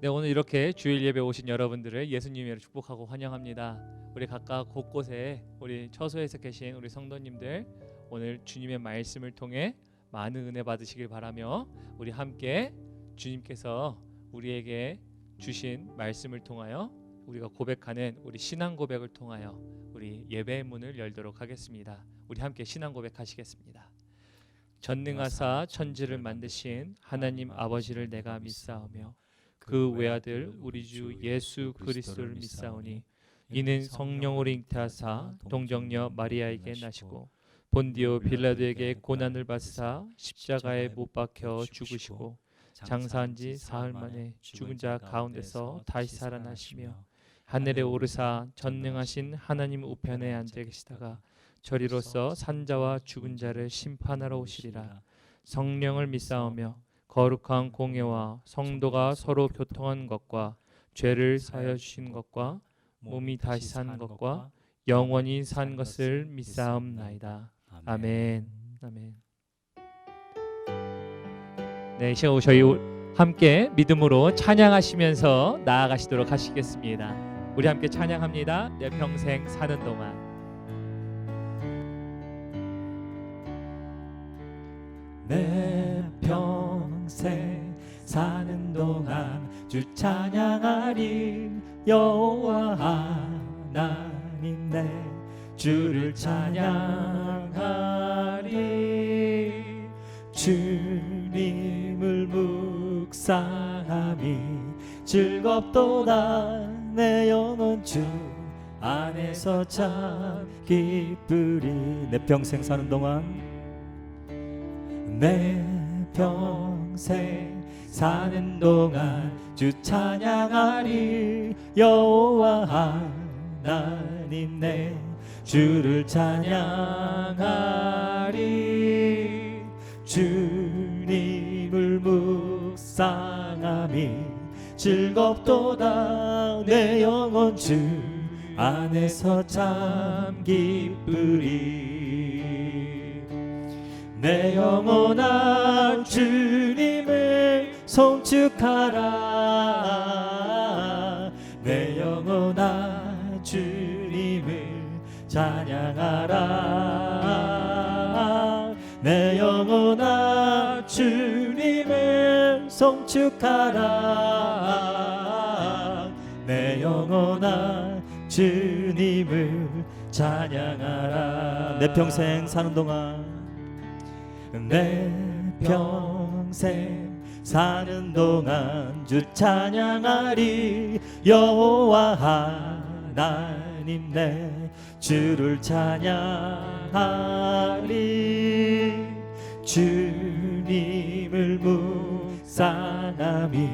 네, 오늘 이렇게 주일 예배 오신 여러분들을 예수님으로 축복하고 환영합니다. 우리 각각 곳곳에 우리 처소에서 계신 우리 성도님들 오늘 주님의 말씀을 통해 많은 은혜 받으시길 바라며 우리 함께 주님께서 우리에게 주신 말씀을 통하여 우리가 고백하는 우리 신앙 고백을 통하여 우리 예배의 문을 열도록 하겠습니다. 우리 함께 신앙 고백하시겠습니다. 전능하사 천지를 만드신 하나님 아버지를 내가 믿사오며 그 외아들 우리 주 예수 그리스도를 믿사오니 이는 성령으로 잉태하사 동정녀 마리아에게 나시고 본디오 빌라도에게 고난을 받으사 십자가에 못 박혀 죽으시고 장사한 지 사흘 만에 죽은 자 가운데서 다시 살아나시며 하늘에 오르사 전능하신 하나님 우편에 앉아 계시다가 저리로서 산자와 죽은 자를 심판하러 오시리라. 성령을 믿사오며 거룩한 공예와 성도가 서로 교통한 것과 죄를 사하여 주신 것과 몸이 다시 산 것과 영원히 산 것을 믿사옵나이다. 아멘. 아멘. 네, 이 시간 저희 함께 믿음으로 찬양하시면서 나아가시도록 하시겠습니다. 우리 함께 찬양합니다. 내 평생 사는 동안. 내 평생 사는 동안 주 찬양하리. 여호와 하나님 내 주를 찬양하리. 주님을 묵상함이 즐겁도다. 내 영혼 주 안에서 참 기쁘리. 내 평생 사는 동안 내 평생 사는 동안 주 찬양하리. 여호와 하나님 내 주를 찬양하리. 주님을 묵상함이 즐겁도다. 내 영혼 주 안에서 참 기쁘리. 내 영혼아 주님을 송축하라. 내 영혼아 주님을 찬양하라. 내 영혼아 주님을 송축하라. 내 영혼아 주님을 찬양하라. 내 평생 사는 동안 내 평생 사는 동안 주 찬양하리. 여호와 하나님 내 주를 찬양하리. 주님을 묵상함이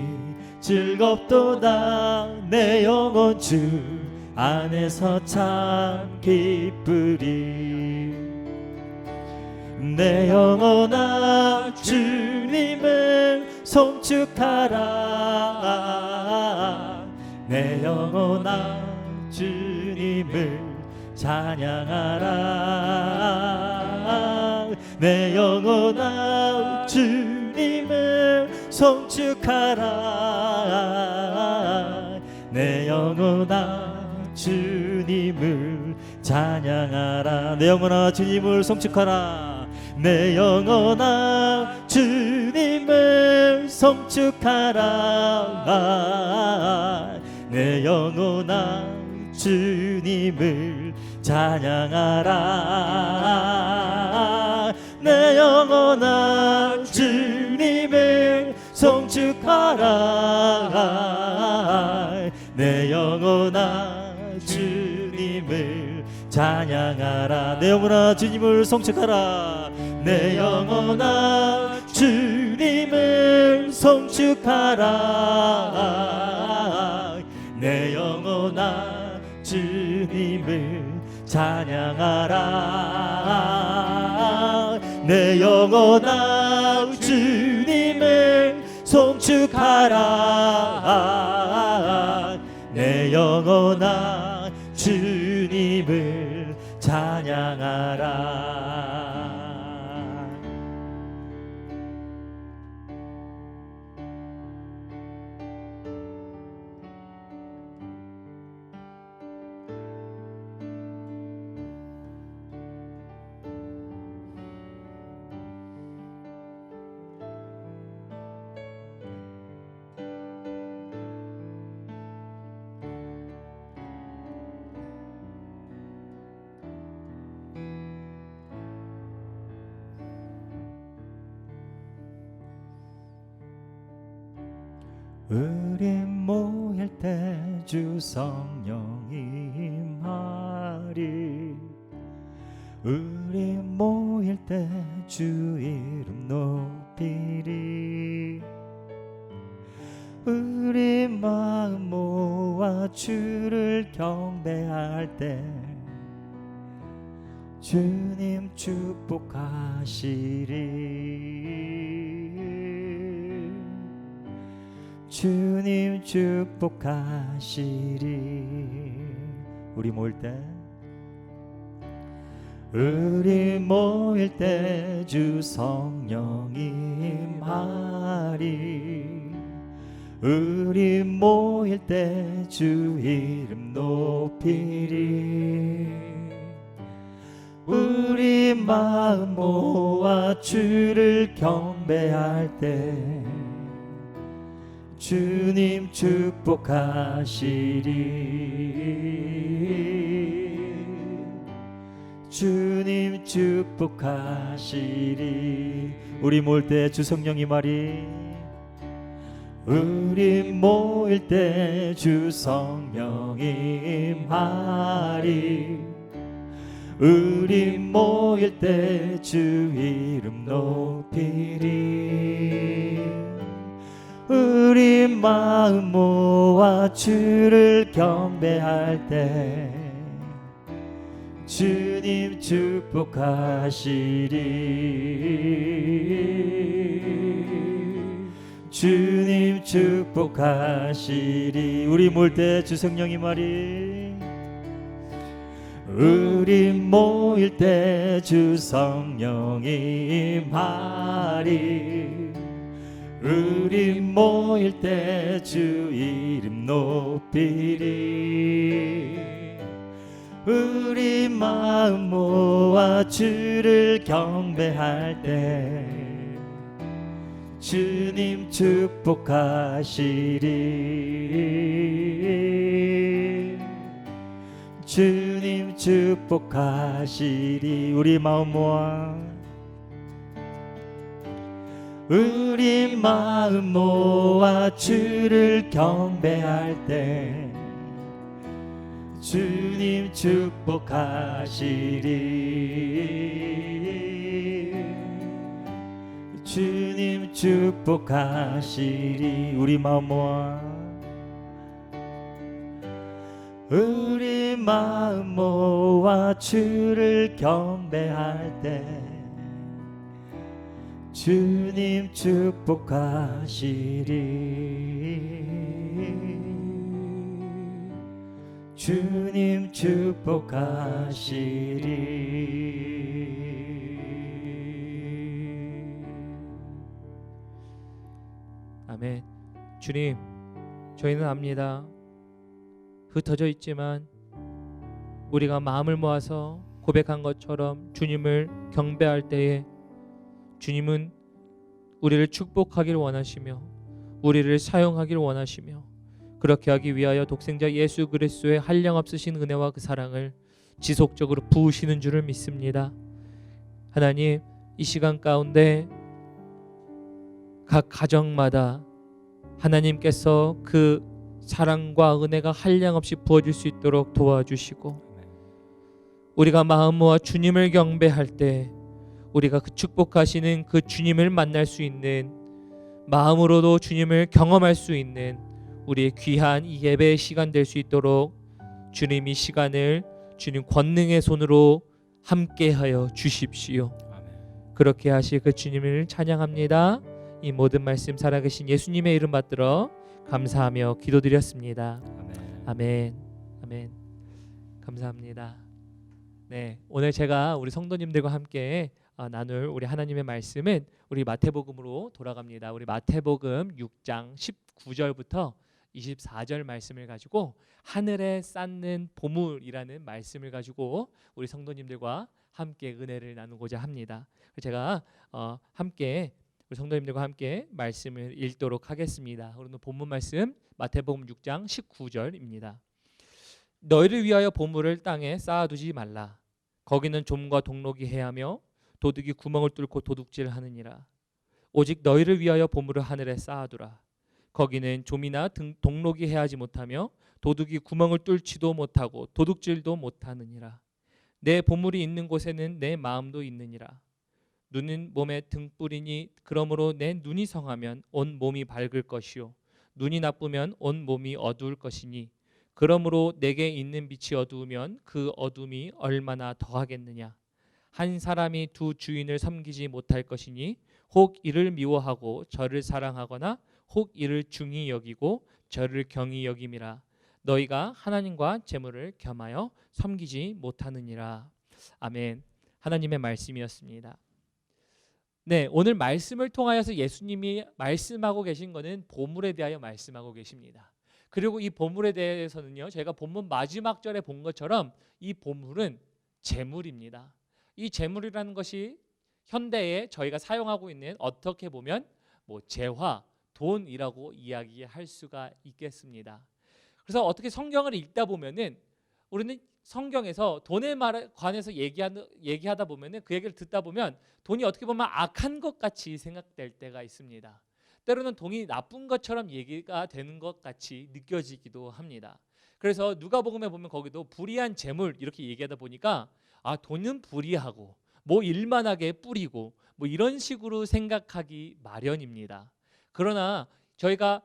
즐겁도다. 내 영혼 주 안에서 참 기쁘리. 내 영혼아 주님을 송축하라. 내 영혼아 주님을 찬양하라. 내 영혼아 주님을 송축하라. 내 영혼아 주님을 찬양하라. 내 영혼아 주님을 송축하라. 내 영혼아 주님을 송축하라. 내 영혼아 주님을 찬양하라. 내 영혼아 주님을 송축하라. 내 영혼아 주님을 찬양하라. 내 영혼아 주님을 송축하라. 내 영혼아 주님을 송축하라. 내 영혼아 주님을 찬양하라. 내 영혼아 주님을 송축하라. 내 영혼아 주님을 찬양하라. 우리 모일 때 주 성령이 임하리. 우리 모일 때 주 이름 높이리. 우리 마음 모아 주를 경배할 때 주님 축복하시리. 주님 축복하시리. 우리 모일 때 주 성령이 임하리. 우리 모일 때 주 이름 높이리. 우리 마음 모아 주를 경배할 때 주님 축복하시리. 주님 축복하시리. 우리 모일 때 주 성령이 말이. 우리 모일 때 주 성령이 임하리. 우리 모일 때 주 이름 높이리. 우리 마음 모아 주를 경배할 때 주님 축복하시리. 주님 축복하시리. 우리 모일 때 주 성령이 말이. 우리 모일 때 주 성령이 임하리. 우리 모일 때 주 이름 높이리. 우리 마음 모아 주를 경배할 때 주님 축복하시리. 주님 축복하시리. 우리 마음 모아. 우리 마음 모아 주를 경배할 때 주님 축복하시리. 주님 축복하시리. 우리 마음 모아. 우리 마음 모아 주를 경배할 때 주님 축복하시리. 주님 축복하시리. 아멘. 주님, 저희는 압니다. 흩어져 있지만 우리가 마음을 모아서 고백한 것처럼 주님을 경배할 때에 주님은 우리를 축복하길 원하시며 우리를 사용하길 원하시며 그렇게 하기 위하여 독생자 예수 그리스도의 한량없으신 은혜와 그 사랑을 지속적으로 부으시는 줄을 믿습니다. 하나님, 이 시간 가운데 각 가정마다 하나님께서 그 사랑과 은혜가 한량없이 부어질 수 있도록 도와주시고 우리가 마음 모아 주님을 경배할 때 우리가 그 축복하시는 그 주님을 만날 수 있는 마음으로도 주님을 경험할 수 있는 우리의 귀한 이 예배의 시간 될 수 있도록 주님 이 시간을 주님 권능의 손으로 함께하여 주십시오. 그렇게 하실 그 주님을 찬양합니다. 이 모든 말씀 살아계신 예수님의 이름 받들어 감사하며 기도드렸습니다. 아멘. 아멘. 감사합니다. 네, 오늘 제가 우리 성도님들과 함께 나눌 우리 하나님의 말씀은 우리 마태복음으로 돌아갑니다. 우리 마태복음 6장 19절부터 24절 말씀을 가지고 하늘에 쌓는 보물이라는 말씀을 가지고 우리 성도님들과 함께 은혜를 나누고자 합니다. 제가 함께 우리 성도님들과 함께 말씀을 읽도록 하겠습니다. 오늘 본문 말씀 마태복음 6장 19절입니다. 너희를 위하여 보물을 땅에 쌓아두지 말라. 거기는 좀과 동록이 해하며 도둑이 구멍을 뚫고 도둑질하느니라. 오직 너희를 위하여 보물을 하늘에 쌓아두라. 거기는 좀이나 동록이 해하지 못하며 도둑이 구멍을 뚫지도 못하고 도둑질도 못하느니라. 내 보물이 있는 곳에는 내 마음도 있느니라. 눈은 몸의 등불이니 그러므로 내 눈이 성하면 온 몸이 밝을 것이요 눈이 나쁘면 온 몸이 어두울 것이니 그러므로 내게 있는 빛이 어두우면 그 어둠이 얼마나 더하겠느냐. 한 사람이 두 주인을 섬기지 못할 것이니 혹 이를 미워하고 저를 사랑하거나 혹 이를 중히 여기고 저를 경히 여김이라. 너희가 하나님과 재물을 겸하여 섬기지 못하느니라. 아멘. 하나님의 말씀이었습니다. 네, 오늘 말씀을 통하여서 예수님이 말씀하고 계신 것은 보물에 대하여 말씀하고 계십니다. 그리고 이 보물에 대해서는요, 제가 본문 마지막 절에 본 것처럼 이 보물은 재물입니다. 이 재물이라는 것이 현대에 저희가 사용하고 있는 어떻게 보면 재화, 돈이라고 이야기할 수가 있겠습니다. 그래서 어떻게 성경을 읽다 보면은 우리는 성경에서 돈에 관해서 얘기하다 보면은 그 얘기를 듣다 보면 돈이 어떻게 보면 악한 것 같이 생각될 때가 있습니다. 때로는 돈이 나쁜 것처럼 얘기가 되는 것 같이 느껴지기도 합니다. 그래서 누가복음에 보면 거기도 불의한 재물 이렇게 얘기하다 보니까 돈은 불의하고 일만하게 뿌리고 이런 식으로 생각하기 마련입니다. 그러나 저희가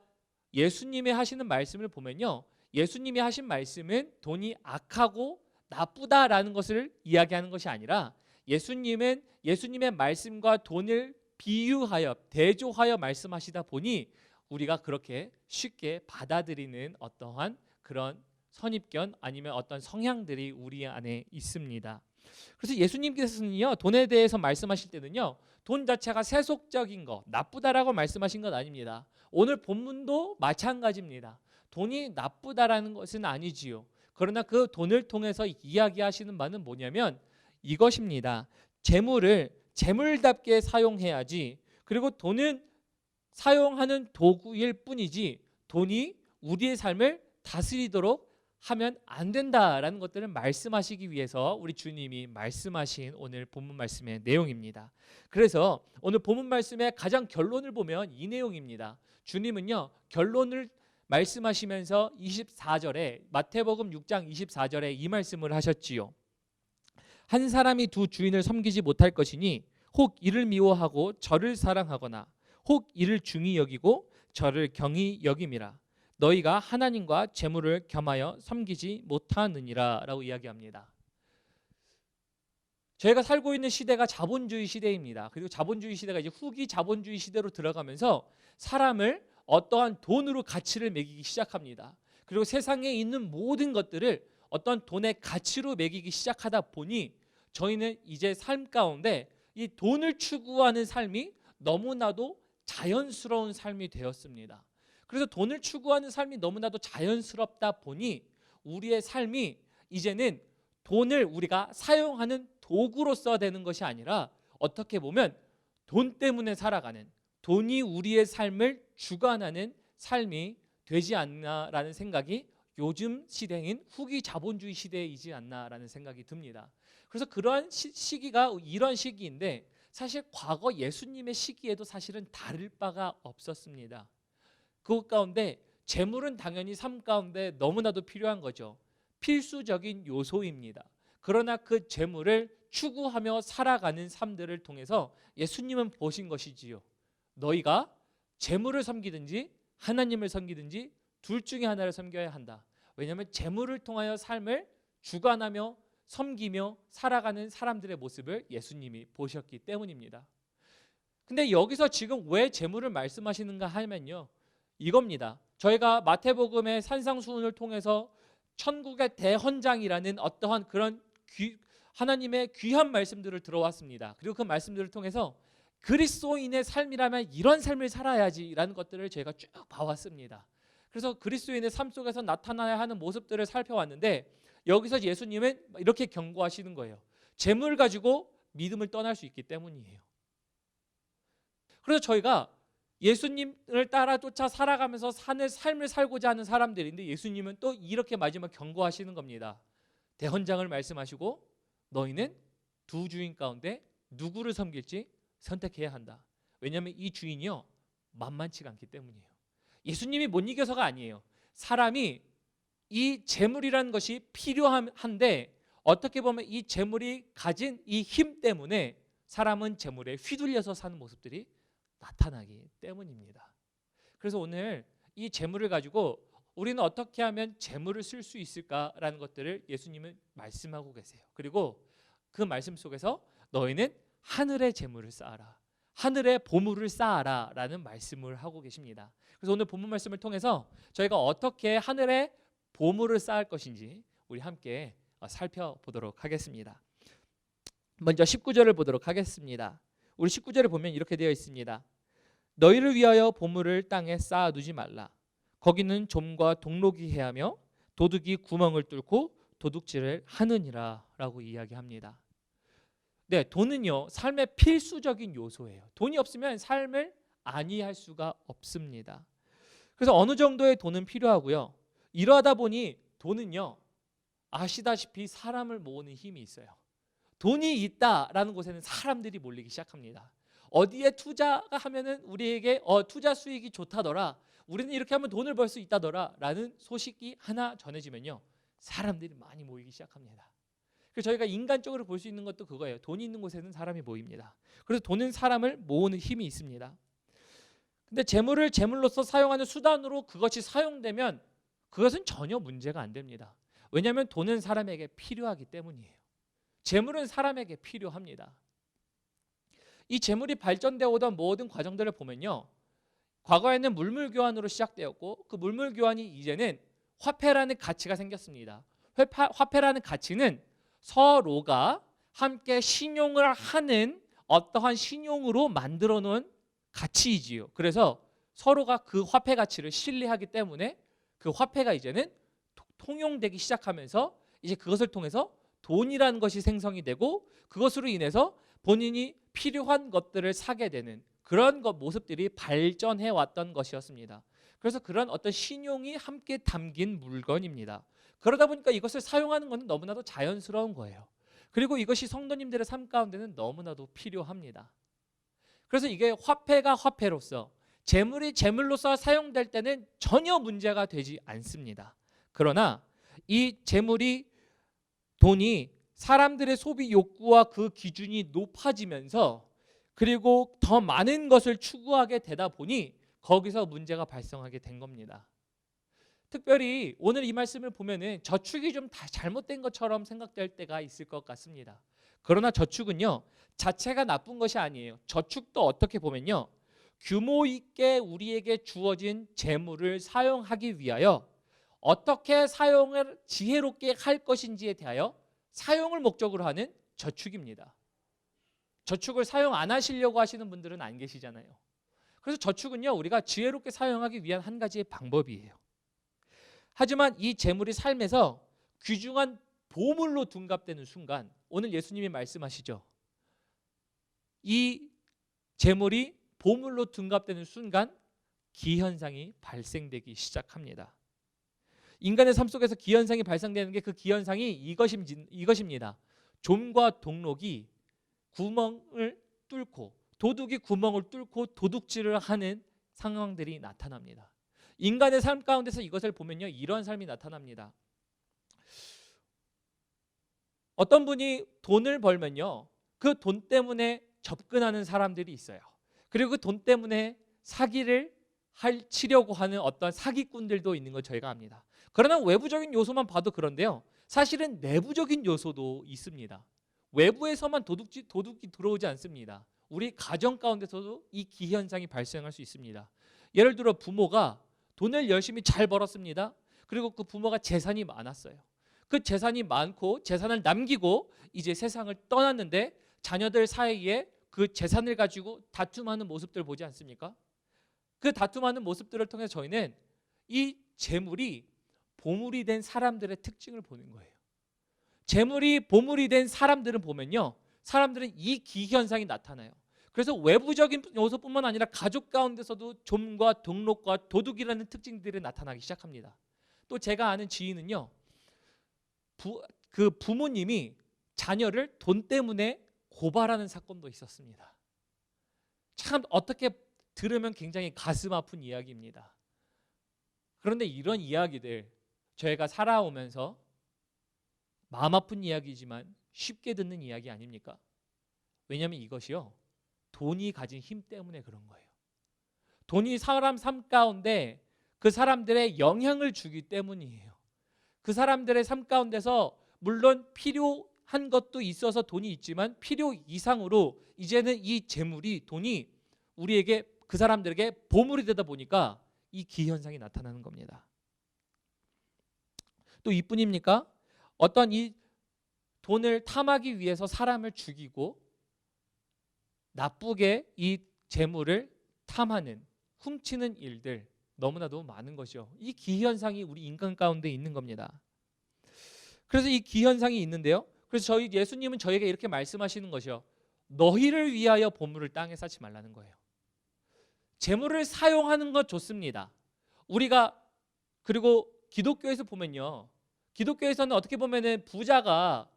예수님이 하시는 말씀을 보면요, 예수님이 하신 말씀은 돈이 악하고 나쁘다라는 것을 이야기하는 것이 아니라 예수님은 예수님의 말씀과 돈을 비유하여 대조하여 말씀하시다 보니 우리가 그렇게 쉽게 받아들이는 어떠한 그런 선입견 아니면 어떤 성향들이 우리 안에 있습니다. 그래서 예수님께서는요, 돈에 대해서 말씀하실 때는요, 돈 자체가 세속적인 것, 나쁘다라고 말씀하신 것 아닙니다. 오늘 본문도 마찬가지입니다. 돈이 나쁘다라는 것은 아니지요. 그러나 그 돈을 통해서 이야기하시는 바는 뭐냐면 이것입니다. 재물을 재물답게 사용해야지. 그리고 돈은 사용하는 도구일 뿐이지 돈이 우리의 삶을 다스리도록 하면 안 된다라는 것들을 말씀하시기 위해서 우리 주님이 말씀하신 오늘 본문 말씀의 내용입니다. 그래서 오늘 본문 말씀의 가장 결론을 보면 이 내용입니다. 주님은요, 결론을 말씀하시면서 24절에 마태복음 6장 24절에 이 말씀을 하셨지요. 한 사람이 두 주인을 섬기지 못할 것이니 혹 이를 미워하고 저를 사랑하거나 혹 이를 중히 여기고 저를 경히 여김이라. 너희가 하나님과 재물을 겸하여 섬기지 못하느니라 라고 이야기합니다. 저희가 살고 있는 시대가 자본주의 시대입니다. 그리고 자본주의 시대가 이제 후기 자본주의 시대로 들어가면서 사람을 어떠한 돈으로 가치를 매기기 시작합니다. 그리고 세상에 있는 모든 것들을 어떤 돈의 가치로 매기기 시작하다 보니 저희는 이제 삶 가운데 이 돈을 추구하는 삶이 너무나도 자연스러운 삶이 되었습니다. 그래서 돈을 추구하는 삶이 너무나도 자연스럽다 보니 우리의 삶이 이제는 돈을 우리가 사용하는 도구로 써야 되는 것이 아니라 어떻게 보면 돈 때문에 살아가는, 돈이 우리의 삶을 주관하는 삶이 되지 않나라는 생각이 요즘 시대인 후기 자본주의 시대이지 않나라는 생각이 듭니다. 그래서 그러한 시기가 이런 시기인데 사실 과거 예수님의 시기에도 사실은 다를 바가 없었습니다. 그 가운데 재물은 당연히 삶 가운데 너무나도 필요한 거죠. 필수적인 요소입니다. 그러나 그 재물을 추구하며 살아가는 삶들을 통해서 예수님은 보신 것이지요. 너희가 재물을 섬기든지 하나님을 섬기든지 둘 중에 하나를 섬겨야 한다. 왜냐하면 재물을 통하여 삶을 주관하며 섬기며 살아가는 사람들의 모습을 예수님이 보셨기 때문입니다. 근데 여기서 지금 왜 재물을 말씀하시는가 하면요, 이겁니다. 저희가 마태복음의 산상수훈을 통해서 천국의 대헌장이라는 어떠한 그런 하나님의 귀한 말씀들을 들어왔습니다. 그리고 그 말씀들을 통해서 그리스도인의 삶이라면 이런 삶을 살아야지라는 것들을 저희가 쭉 봐왔습니다. 그래서 그리스도인의 삶 속에서 나타나야 하는 모습들을 살펴왔는데 여기서 예수님은 이렇게 경고하시는 거예요. 재물 가지고 믿음을 떠날 수 있기 때문이에요. 그래서 저희가 예수님을 따라 쫓아 살아가면서 사는 삶을 살고자 하는 사람들인데 예수님은 또 이렇게 마지막 경고하시는 겁니다. 대헌장을 말씀하시고 너희는 두 주인 가운데 누구를 섬길지 선택해야 한다. 왜냐하면 이 주인이요 만만치가 않기 때문이에요. 예수님이 못 이겨서가 아니에요. 사람이 이 재물이라는 것이 필요한데 어떻게 보면 이 재물이 가진 이 힘 때문에 사람은 재물에 휘둘려서 사는 모습들이 나타나기 때문입니다. 그래서 오늘 이 재물을 가지고 우리는 어떻게 하면 재물을 쓸 수 있을까라는 것들을 예수님은 말씀하고 계세요. 그리고 그 말씀 속에서 너희는 하늘의 재물을 쌓아라, 하늘의 보물을 쌓아라 라는 말씀을 하고 계십니다. 그래서 오늘 본문 말씀을 통해서 저희가 어떻게 하늘의 보물을 쌓을 것인지 우리 함께 살펴보도록 하겠습니다. 먼저 19절을 보도록 하겠습니다. 우리 19절을 보면 이렇게 되어 있습니다. 너희를 위하여 보물을 땅에 쌓아두지 말라. 거기는 좀과 동록이 해하며 도둑이 구멍을 뚫고 도둑질을 하느니라 라고 이야기합니다. 네, 돈은요 삶의 필수적인 요소예요. 돈이 없으면 삶을 안이할 수가 없습니다. 그래서 어느 정도의 돈은 필요하고요. 이러하다 보니 돈은요 아시다시피 사람을 모으는 힘이 있어요. 돈이 있다라는 곳에는 사람들이 몰리기 시작합니다. 어디에 투자가 하면은 우리에게 투자 수익이 좋다더라, 우리는 이렇게 하면 돈을 벌 수 있다더라 라는 소식이 하나 전해지면요 사람들이 많이 모이기 시작합니다. 그래서 저희가 인간적으로 볼 수 있는 것도 그거예요. 돈이 있는 곳에는 사람이 모입니다. 그래서 돈은 사람을 모으는 힘이 있습니다. 근데 재물을 재물로서 사용하는 수단으로 그것이 사용되면 그것은 전혀 문제가 안 됩니다. 왜냐하면 돈은 사람에게 필요하기 때문이에요. 재물은 사람에게 필요합니다. 이 재물이 발전되어 오던 모든 과정들을 보면요 과거에는 물물 교환으로 시작되었고 그 물물 교환이 이제는 화폐라는 가치가 생겼습니다. 화폐라는 가치는 서로가 함께 신용을 하는 어떠한 신용으로 만들어 놓은 가치이지요. 그래서 서로가 그 화폐 가치를 신뢰하기 때문에 그 화폐가 이제는 통용되기 시작하면서 이제 그것을 통해서 돈이라는 것이 생성이 되고 그것으로 인해서 본인이 필요한 것들을 사게 되는 그런 모습들이 발전해 왔던 것이었습니다. 그래서 그런 어떤 신용이 함께 담긴 물건입니다. 그러다 보니까 이것을 사용하는 것은 너무나도 자연스러운 거예요. 그리고 이것이 성도님들의 삶 가운데는 너무나도 필요합니다. 그래서 이게 화폐가 화폐로서 재물이 재물로서 사용될 때는 전혀 문제가 되지 않습니다. 그러나 이 재물이 돈이 사람들의 소비 욕구와 그 기준이 높아지면서 그리고 더 많은 것을 추구하게 되다 보니 거기서 문제가 발생하게 된 겁니다. 특별히 오늘 이 말씀을 보면은 저축이 좀 잘못된 것처럼 생각될 때가 있을 것 같습니다. 그러나 저축은요 자체가 나쁜 것이 아니에요. 저축도 어떻게 보면요 규모 있게 우리에게 주어진 재물을 사용하기 위하여 어떻게 사용을 지혜롭게 할 것인지에 대하여 사용을 목적으로 하는 저축입니다. 저축을 사용 안 하시려고 하시는 분들은 안 계시잖아요. 그래서 저축은요 우리가 지혜롭게 사용하기 위한 한 가지의 방법이에요. 하지만 이 재물이 삶에서 귀중한 보물로 둔갑되는 순간 오늘 예수님이 말씀하시죠. 이 재물이 보물로 둔갑되는 순간 기현상이 발생되기 시작합니다. 인간의 삶 속에서 기현상이 발생되는 게 그 기현상이 이것입니다. 좀과 동록이 구멍을 뚫고 도둑이 구멍을 뚫고 도둑질을 하는 상황들이 나타납니다. 인간의 삶 가운데서 이것을 보면요 이런 삶이 나타납니다. 어떤 분이 돈을 벌면요 그 돈 때문에 접근하는 사람들이 있어요. 그리고 그 돈 때문에 사기를 치려고 하는 어떤 사기꾼들도 있는 걸 저희가 압니다. 그러나 외부적인 요소만 봐도 그런데요 사실은 내부적인 요소도 있습니다. 외부에서만 도둑이 들어오지 않습니다. 우리 가정 가운데서도 이 기현상이 발생할 수 있습니다. 예를 들어 부모가 돈을 열심히 잘 벌었습니다. 그리고 그 부모가 재산이 많았어요. 그 재산이 많고 재산을 남기고 이제 세상을 떠났는데 자녀들 사이에 그 재산을 가지고 다툼하는 모습들을 보지 않습니까? 그 다툼하는 모습들을 통해서 저희는 이 재물이 보물이 된 사람들의 특징을 보는 거예요. 재물이 보물이 된 사람들은 보면요 사람들은 이 기현상이 나타나요. 그래서 외부적인 요소뿐만 아니라 가족 가운데서도 좀과 동록과 도둑이라는 특징들이 나타나기 시작합니다. 또 제가 아는 지인은요 그 부모님이 자녀를 돈 때문에 고발하는 사건도 있었습니다. 참 어떻게 들으면 굉장히 가슴 아픈 이야기입니다. 그런데 이런 이야기들 저희가 살아오면서 마음 아픈 이야기지만 쉽게 듣는 이야기 아닙니까? 왜냐하면 이것이요, 돈이 가진 힘 때문에 그런 거예요. 돈이 사람 삶 가운데 그 사람들의 영향을 주기 때문이에요. 그 사람들의 삶 가운데서 물론 필요한 것도 있어서 돈이 있지만 필요 이상으로 이제는 이 재물이, 돈이 우리에게, 그 사람들에게 보물이 되다 보니까 이 기현상이 나타나는 겁니다. 또 이뿐입니까? 어떤 이 돈을 탐하기 위해서 사람을 죽이고 나쁘게 이 재물을 탐하는, 훔치는 일들 너무나도 많은 것이요. 이 기현상이 우리 인간 가운데 있는 겁니다. 그래서 이 기현상이 있는데요. 그래서 저희 예수님은 저에게 이렇게 말씀하시는 것이요. 너희를 위하여 보물을 땅에 쌓지 말라는 거예요. 재물을 사용하는 것 좋습니다. 우리가, 그리고 기독교에서 보면요, 기독교에서는 어떻게 보면은 부자가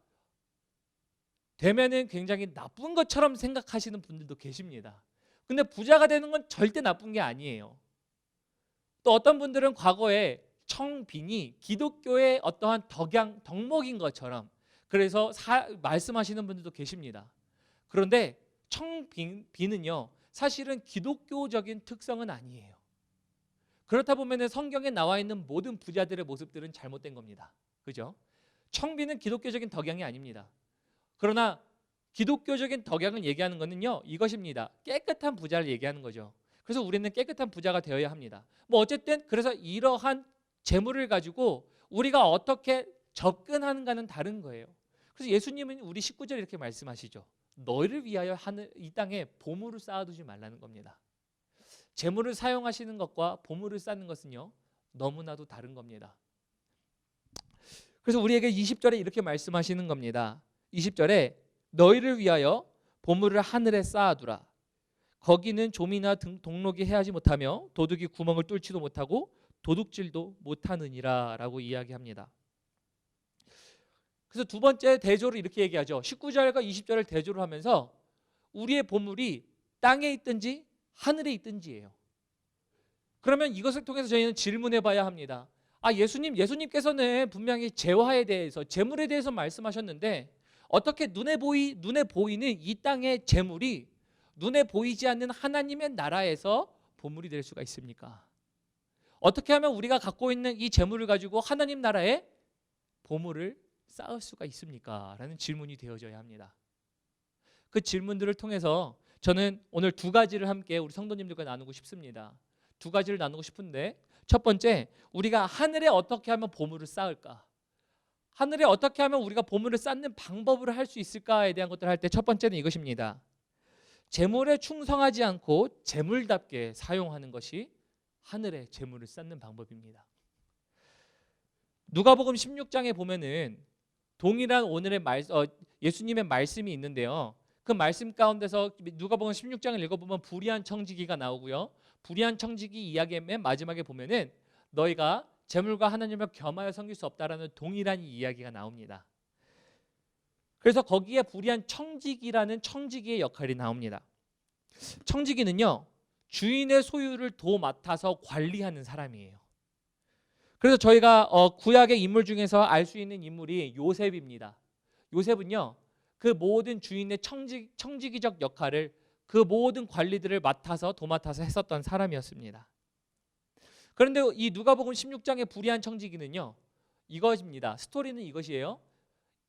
되면은 굉장히 나쁜 것처럼 생각하시는 분들도 계십니다. 근데 부자가 되는 건 절대 나쁜 게 아니에요. 또 어떤 분들은 과거에 청빈이 기독교의 어떠한 덕목인 것처럼 그래서 말씀하시는 분들도 계십니다. 그런데 청빈은요, 사실은 기독교적인 특성은 아니에요. 그렇다 보면 성경에 나와 있는 모든 부자들의 모습들은 잘못된 겁니다. 그죠? 청빈은 기독교적인 덕양이 아닙니다. 그러나 기독교적인 덕양을 얘기하는 것은요, 이것입니다. 깨끗한 부자를 얘기하는 거죠. 그래서 우리는 깨끗한 부자가 되어야 합니다. 뭐 어쨌든 그래서 이러한 재물을 가지고 우리가 어떻게 접근하는가는 다른 거예요. 그래서 예수님은 우리 19절에 이렇게 말씀하시죠. 너희를 위하여 이 땅에 보물을 쌓아두지 말라는 겁니다. 재물을 사용하시는 것과 보물을 쌓는 것은요, 너무나도 다른 겁니다. 그래서 우리에게 20절에 이렇게 말씀하시는 겁니다. 20절에 너희를 위하여 보물을 하늘에 쌓아두라. 거기는 좀이나 동록이 해하지 못하며 도둑이 구멍을 뚫지도 못하고 도둑질도 못하느니라 라고 이야기합니다. 그래서 두 번째 대조를 이렇게 얘기하죠. 19절과 20절을 대조를 하면서 우리의 보물이 땅에 있든지 하늘에 있든지예요. 그러면 이것을 통해서 저희는 질문해 봐야 합니다. 예수님께서는 분명히 재화에 대해서, 재물에 대해서 말씀하셨는데 어떻게 눈에 보이는 이 땅의 재물이 눈에 보이지 않는 하나님의 나라에서 보물이 될 수가 있습니까? 어떻게 하면 우리가 갖고 있는 이 재물을 가지고 하나님 나라에 보물을 쌓을 수가 있습니까? 라는 질문이 되어져야 합니다. 그 질문들을 통해서 저는 오늘 두 가지를 함께 우리 성도님들과 나누고 싶습니다. 두 가지를 나누고 싶은데, 첫 번째, 우리가 하늘에 어떻게 하면 보물을 쌓을까? 하늘에 어떻게 하면 우리가 보물을 쌓는 방법을 할 수 있을까에 대한 것들을 할 때 첫 번째는 이것입니다. 재물에 충성하지 않고 재물답게 사용하는 것이 하늘에 재물을 쌓는 방법입니다. 누가복음 16장에 보면은 동일한 오늘의 예수님의 말씀이 있는데요. 그 말씀 가운데서 누가복음 16장을 읽어보면 불의한 청지기가 나오고요. 불의한 청지기 이야기의 맨 마지막에 보면은 너희가 재물과 하나님을 겸하여 섬길 수 없다라는 동일한 이야기가 나옵니다. 그래서 거기에 불의한 청지기라는 청지기의 역할이 나옵니다. 청지기는요, 주인의 소유를 도맡아서 관리하는 사람이에요. 그래서 저희가 구약의 인물 중에서 알 수 있는 인물이 요셉입니다. 요셉은요, 그 모든 주인의 청지기적 역할을, 그 모든 관리들을 도맡아서 했었던 사람이었습니다. 그런데 이 누가복음 16장의 불의한 청지기는요, 이것입니다. 스토리는 이것이에요.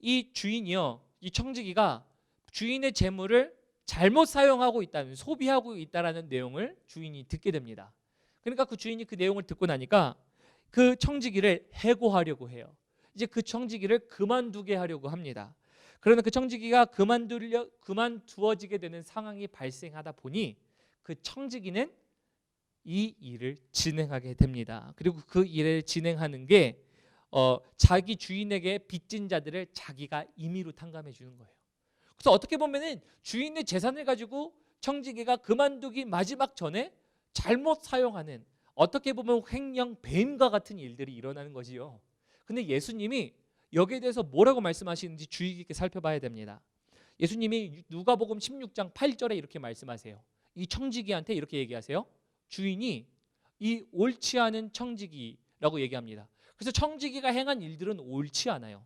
이 주인이요, 이 청지기가 주인의 재물을 잘못 사용하고 있다는, 소비하고 있다라는 내용을 주인이 듣게 됩니다. 그러니까 그 주인이 그 내용을 듣고 나니까 그 청지기를 해고하려고 해요. 이제 그 청지기를 그만두게 하려고 합니다. 그러나 그 청지기가 그만두어지게 되는 상황이 발생하다 보니 그 청지기는 이 일을 진행하게 됩니다. 그리고 그 일을 진행하는 게 자기 주인에게 빚진 자들을 자기가 임의로 탕감해 주는 거예요. 그래서 어떻게 보면은 주인의 재산을 가지고 청지기가 그만두기 마지막 전에 잘못 사용하는, 어떻게 보면 횡령 배임과 같은 일들이 일어나는 거지요. 근데 예수님이 여기에 대해서 뭐라고 말씀하시는지 주의 깊게 살펴봐야 됩니다. 예수님이 누가복음 16장 8절에 이렇게 말씀하세요. 이 청지기한테 이렇게 얘기하세요. 주인이 이 옳지 않은 청지기, 청지기라고 얘기합니다. 그래서 청지기가 행한 일들은 옳지 않아요.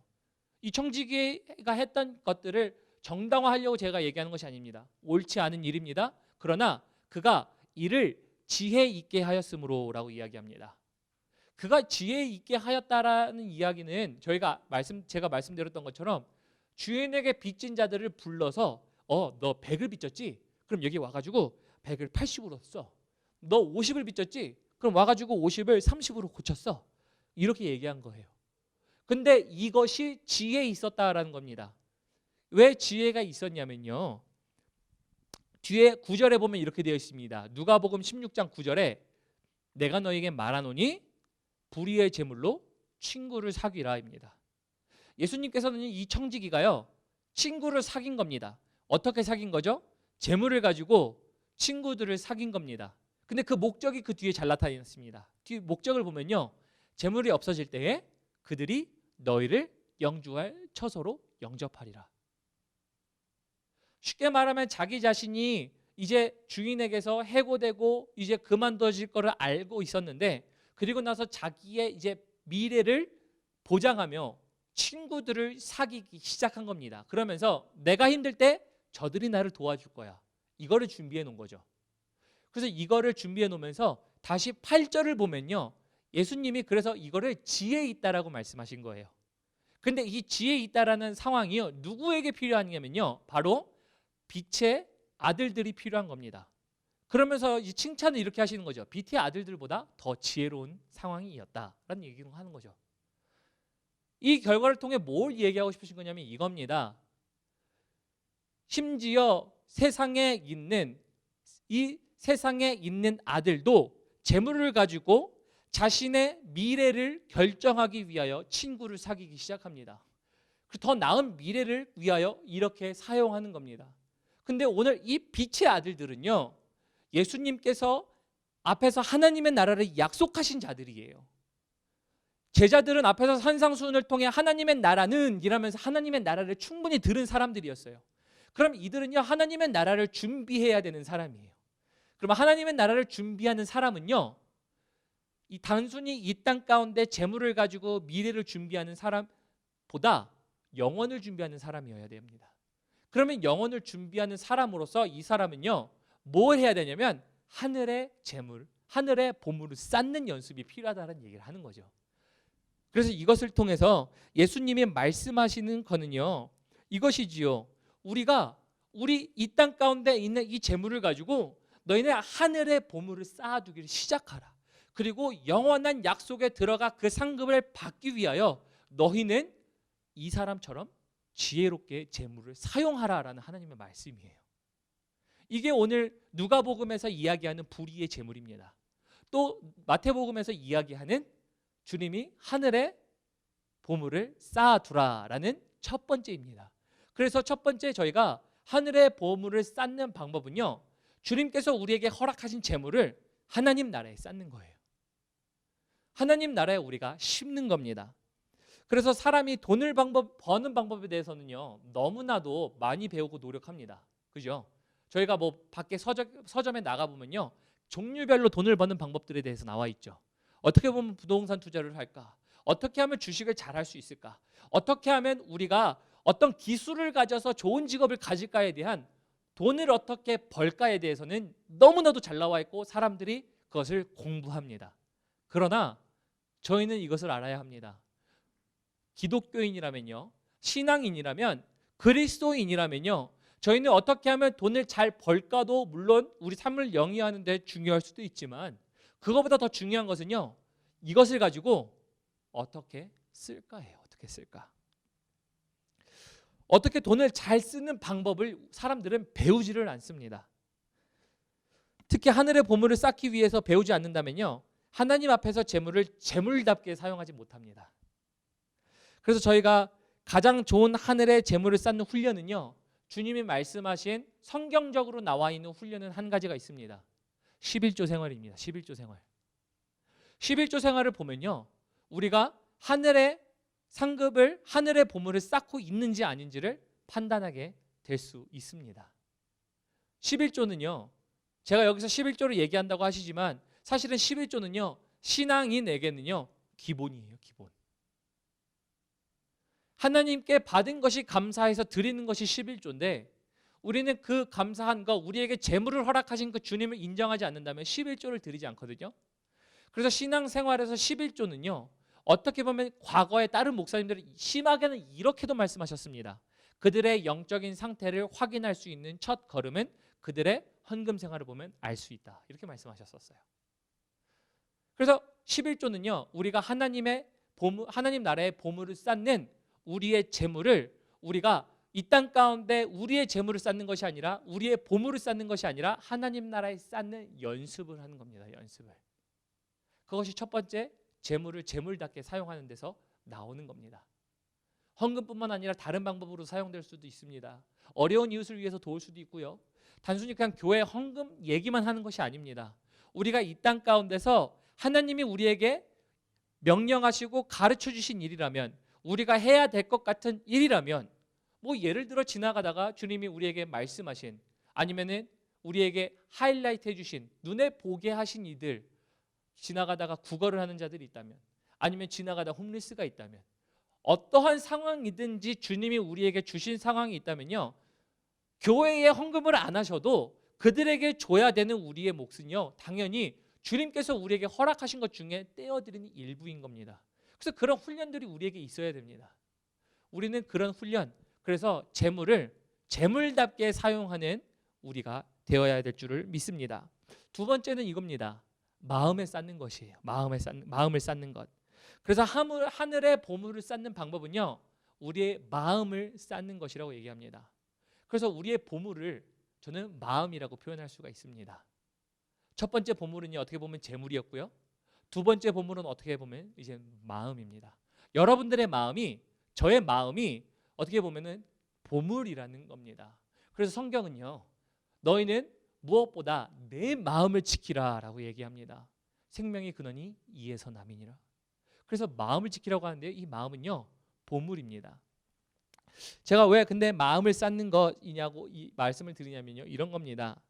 이 청지기가 했던 것들을 정당화하려고 제가 얘기하는 것이 아닙니다. 옳지 않은 일입니다. 그러나 그가 이를 지혜 있게 하였으므로라고 이야기합니다. 그가 지혜 있게 하였다라는 이야기는 제가 말씀드렸던 것처럼 주인에게 빚진 자들을 불러서 너 100을 빚졌지? 그럼 여기 와가지고 100을 80으로 써. 너 50을 빚졌지? 그럼 와가지고 50을 30으로 고쳤어. 이렇게 얘기한 거예요. 근데 이것이 지혜에 있었다라는 겁니다. 왜 지혜가 있었냐면요. 뒤에 9절에 보면 이렇게 되어 있습니다. 누가복음 16장 9절에 내가 너에게 말하노니 불의의 제물로 친구를 사귀라입니다. 예수님께서는 이 청지기가요. 친구를 사귄 겁니다. 어떻게 사귄 거죠? 재물을 가지고 친구들을 사귄 겁니다. 근데 그 목적이 그 뒤에 잘 나타났습니다. 뒤 목적을 보면요. 재물이 없어질 때에 그들이 너희를 영주할 처소로 영접하리라. 쉽게 말하면 자기 자신이 이제 주인에게서 해고되고 이제 그만둬질 거를 알고 있었는데 그리고 나서 자기의 이제 미래를 보장하며 친구들을 사귀기 시작한 겁니다. 그러면서 내가 힘들 때 저들이 나를 도와줄 거야. 이거를 준비해 놓은 거죠. 그래서 이거를 준비해 놓으면서 다시 8절을 보면요. 예수님이 그래서 이거를 지혜 있다라고 말씀하신 거예요. 근데 이 지혜 있다라는 상황이요. 누구에게 필요하냐면요. 바로 빛의 아들들이 필요한 겁니다. 그러면서 이 칭찬을 이렇게 하시는 거죠. 빛의 아들들보다 더 지혜로운 상황이었다라는 얘기를 하는 거죠. 이 결과를 통해 뭘 얘기하고 싶으신 거냐면 이겁니다. 심지어 세상에 있는 아들도 재물을 가지고 자신의 미래를 결정하기 위하여 친구를 사귀기 시작합니다. 더 나은 미래를 위하여 이렇게 사용하는 겁니다. 근데 오늘 이 빛의 아들들은요. 예수님께서 앞에서 하나님의 나라를 약속하신 자들이에요. 제자들은 앞에서 산상수훈을 통해 하나님의 나라는 이라면서 하나님의 나라를 충분히 들은 사람들이었어요. 그럼 이들은요. 하나님의 나라를 준비해야 되는 사람이에요. 그럼 하나님의 나라를 준비하는 사람은요. 이 단순히 이 땅 가운데 재물을 가지고 미래를 준비하는 사람보다 영혼을 준비하는 사람이어야 됩니다. 그러면 영혼을 준비하는 사람으로서 이 사람은요. 뭘 해야 되냐면 하늘의 재물, 하늘의 보물을 쌓는 연습이 필요하다는 얘기를 하는 거죠. 그래서 이것을 통해서 예수님이 말씀하시는 거는요. 이것이지요. 우리 이 땅 가운데 있는 이 재물을 가지고 너희는 하늘의 보물을 쌓아두기를 시작하라. 그리고 영원한 약속에 들어가 그 상급을 받기 위하여 너희는 이 사람처럼 지혜롭게 재물을 사용하라라는 하나님의 말씀이에요. 이게 오늘 누가복음에서 이야기하는 불의의 재물입니다. 또 마태복음에서 이야기하는 주님이 하늘에 보물을 쌓아두라라는 첫 번째입니다. 그래서 첫 번째 저희가 하늘의 보물을 쌓는 방법은요. 주님께서 우리에게 허락하신 재물을 하나님 나라에 쌓는 거예요. 하나님 나라에 우리가 심는 겁니다. 그래서 사람이 돈을 버는 방법에 대해서는요. 너무나도 많이 배우고 노력합니다. 그죠? 저희가 뭐 밖에 서점에 나가보면요. 종류별로 돈을 버는 방법들에 대해서 나와 있죠. 어떻게 보면 부동산 투자를 할까? 어떻게 하면 주식을 잘 할 수 있을까? 어떻게 하면 우리가 어떤 기술을 가져서 좋은 직업을 가질까에 대한 돈을 어떻게 벌까에 대해서는 너무나도 잘 나와 있고 사람들이 그것을 공부합니다. 그러나 저희는 이것을 알아야 합니다. 기독교인이라면요. 신앙인이라면 그리스도인이라면요. 저희는 어떻게 하면 돈을 잘 벌까도 물론 우리 삶을 영위하는 데 중요할 수도 있지만 그거보다 더 중요한 것은요. 이것을 가지고 어떻게 쓸까예요. 어떻게 쓸까? 어떻게 돈을 잘 쓰는 방법을 사람들은 배우지를 않습니다. 특히 하늘의 보물을 쌓기 위해서 배우지 않는다면요. 하나님 앞에서 재물을 재물답게 사용하지 못합니다. 그래서 저희가 가장 좋은 하늘의 재물을 쌓는 훈련은요. 주님이 말씀하신 성경적으로 나와 있는 훈련은 한 가지가 있습니다. 11조 생활입니다. 11조 생활. 11조 생활을 보면요. 우리가 하늘의 상급을 하늘의 보물을 쌓고 있는지 아닌지를 판단하게 될 수 있습니다. 11조는요. 제가 여기서 11조를 얘기한다고 하시지만 사실은 11조는요. 신앙인에게는요. 기본이에요. 기본. 하나님께 받은 것이 감사해서 드리는 것이 11조인데 우리는 그 감사한 거, 우리에게 재물을 허락하신 그 주님을 인정하지 않는다면 11조를 드리지 않거든요. 그래서 신앙생활에서 11조는요. 어떻게 보면 과거에 다른 목사님들은 심하게는 이렇게도 말씀하셨습니다. 그들의 영적인 상태를 확인할 수 있는 첫 걸음은 그들의 헌금 생활을 보면 알 수 있다. 이렇게 말씀하셨었어요. 그래서 11조는요. 우리가 하나님 나라의 보물을 쌓는 우리의 재물을 우리가 이 땅 가운데 우리의 재물을 쌓는 것이 아니라 우리의 보물을 쌓는 것이 아니라 하나님 나라에 쌓는 연습을 하는 겁니다. 연습을. 그것이 첫 번째 재물을 재물답게 사용하는 데서 나오는 겁니다. 헌금뿐만 아니라 다른 방법으로 사용될 수도 있습니다. 어려운 이웃을 위해서 도울 수도 있고요. 단순히 그냥 교회 헌금 얘기만 하는 것이 아닙니다. 우리가 이 땅 가운데서 하나님이 우리에게 명령하시고 가르쳐 주신 일이라면 우리가 해야 될 것 같은 일이라면 뭐 예를 들어 지나가다가 주님이 우리에게 말씀하신 아니면은 우리에게 하이라이트 해주신 눈에 보게 하신 이들 지나가다가 구걸을 하는 자들이 있다면 아니면 지나가다 홈리스가 있다면 어떠한 상황이든지 주님이 우리에게 주신 상황이 있다면요 교회에 헌금을 안 하셔도 그들에게 줘야 되는 우리의 몫은요 당연히 주님께서 우리에게 허락하신 것 중에 떼어드리는 일부인 겁니다. 그래서 그런 훈련들이 우리에게 있어야 됩니다. 우리는 그런 훈련, 그래서 재물을 재물답게 사용하는 우리가 되어야 될 줄을 믿습니다. 두 번째는 이겁니다. 마음에 쌓는 것이에요. 마음을 쌓는 것. 그래서 하늘의 보물을 쌓는 방법은요. 우리의 마음을 쌓는 것이라고 얘기합니다. 그래서 우리의 보물을 저는 마음이라고 표현할 수가 있습니다. 첫 번째 보물은요. 어떻게 보면 재물이었고요. 두 번째 보물은 어떻게 보면 이제 마음입니다. 여러분들의 마음이 저의 마음이 어떻게 보면은 보물이라는 겁니다. 그래서 성경은요. 너희는 무엇보다 내 마음을 지키라라고 얘기합니다. 생명의 근원이 이에서 남이니라. 그래서 마음을 지키라고 하는데 이 마음은요. 보물입니다. 제가 왜 근데 마음을 쌓는 것이냐고 이 말씀을 드리냐면요. 이런 겁니다.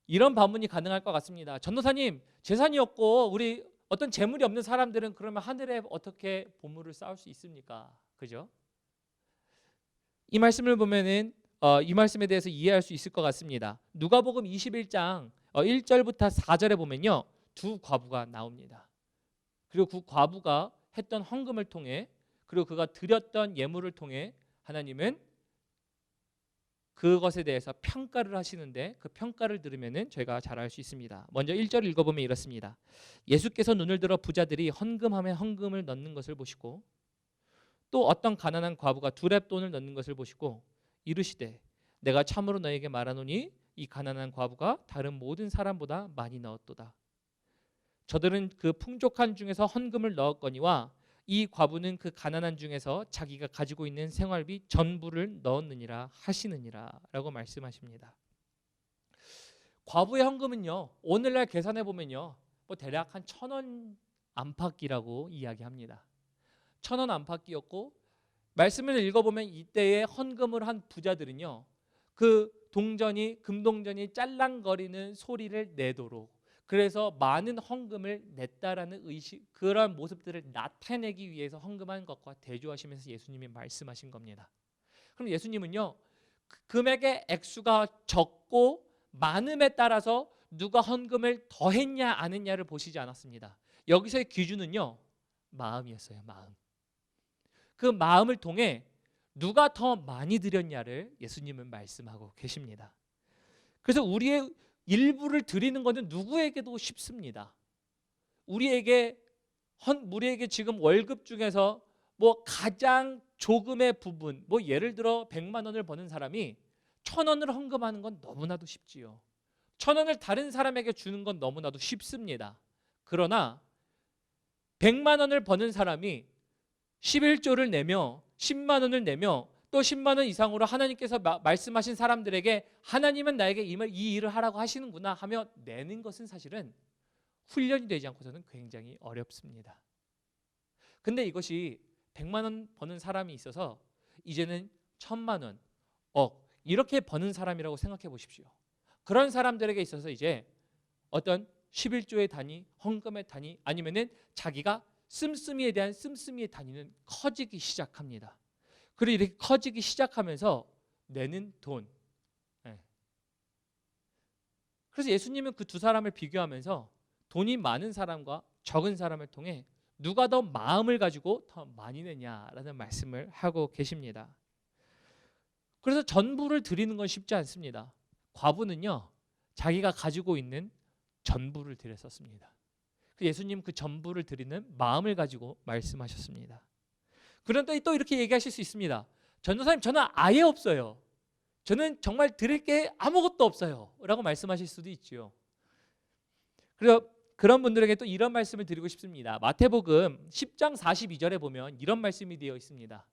이런 반문이 가능할 것 같습니다. 전도사님, 재산이 없고 우리 어떤 재물이 없는 사람들은 그러면 하늘에 어떻게 보물을 쌓을 수 있습니까? 그죠? 이 말씀을 보면은 이 말씀에 대해서 이해할 수 있을 것 같습니다. 누가복음 21장 1절부터 4절에 보면요. 두 과부가 나옵니다. 그리고 그 과부가 했던 헌금을 통해 그리고 그가 드렸던 예물을 통해 하나님은 그것에 대해서 평가를 하시는데 그 평가를 들으면은 저희가 잘 알 수 있습니다. 먼저 1절 읽어보면 이렇습니다. 예수께서 눈을 들어 부자들이 헌금함에 헌금을 넣는 것을 보시고 또 어떤 가난한 과부가 두렙돈을 넣는 것을 보시고 이르시되 내가 참으로 너에게 말하노니 이 가난한 과부가 다른 모든 사람보다 많이 넣었도다. 저들은 그 풍족한 중에서 헌금을 넣었거니와 이 과부는 그 가난한 중에서 자기가 가지고 있는 생활비 전부를 넣었느니라 하시느니라 라고 말씀하십니다. 과부의 헌금은요 오늘날 계산해 보면요 뭐 대략 한 1,000원 안팎이라고 이야기합니다. 1,000원 안팎이었고 말씀을 읽어보면 이때의 헌금을 한 부자들은요 그 금동전이 짤랑거리는 소리를 내도록 그래서 많은 헌금을 냈다라는 의식 그런 모습들을 나타내기 위해서 헌금한 것과 대조하시면서 예수님이 말씀하신 겁니다. 그럼 예수님은요 금액의 액수가 적고 많음에 따라서 누가 헌금을 더 했냐 안 했냐를 보시지 않았습니다. 여기서의 기준은요 마음이었어요. 마음. 그 마음을 통해 누가 더 많이 드렸냐를 예수님은 말씀하고 계십니다. 그래서 우리의 일부를 드리는 것은 누구에게도 쉽습니다. 우리에게 지금 월급 중에서 뭐 가장 조금의 부분, 뭐 예를 들어 100만 원을 버는 사람이 1,000원을 헌금하는 건 너무나도 쉽지요. 1,000원을 다른 사람에게 주는 건 너무나도 쉽습니다. 그러나 100만 원을 버는 사람이 11조를 내며 10만 원을 내며 또 10만 원 이상으로 하나님께서 말씀하신 사람들에게 하나님은 나에게 이 일을 하라고 하시는구나 하며 내는 것은 사실은 훈련이 되지 않고서는 굉장히 어렵습니다. 근데 이것이 100만 원 버는 사람이 있어서 이제는 1,000만 원, 이렇게 버는 사람이라고 생각해 보십시오. 그런 사람들에게 있어서 이제 어떤 11조의 단위, 헌금의 단위, 아니면은 자기가 씀씀이에 대한 씀씀이의 단위는 커지기 시작합니다. 그리고 이렇게 커지기 시작하면서 내는 돈. 네. 그래서 예수님은 그 두 사람을 비교하면서 돈이 많은 사람과 적은 사람을 통해 누가 더 마음을 가지고 더 많이 내냐라는 말씀을 하고 계십니다. 그래서 전부를 드리는 건 쉽지 않습니다. 과부는요, 자기가 가지고 있는 전부를 드렸었습니다. 예수님 그 전부를 드리는 마음을 가지고 말씀하셨습니다. 그런데 또 이렇게 얘기하실 수 있습니다. 전도사님, 저는 아예 없어요. 저는 정말 드릴 게 아무것도 없어요 라고 말씀하실 수도 있죠. 그래서 그런 분들에게 또 이런 말씀을 드리고 싶습니다. 마태복음 10장 42절에 보면 이런 말씀이 되어 있습니다.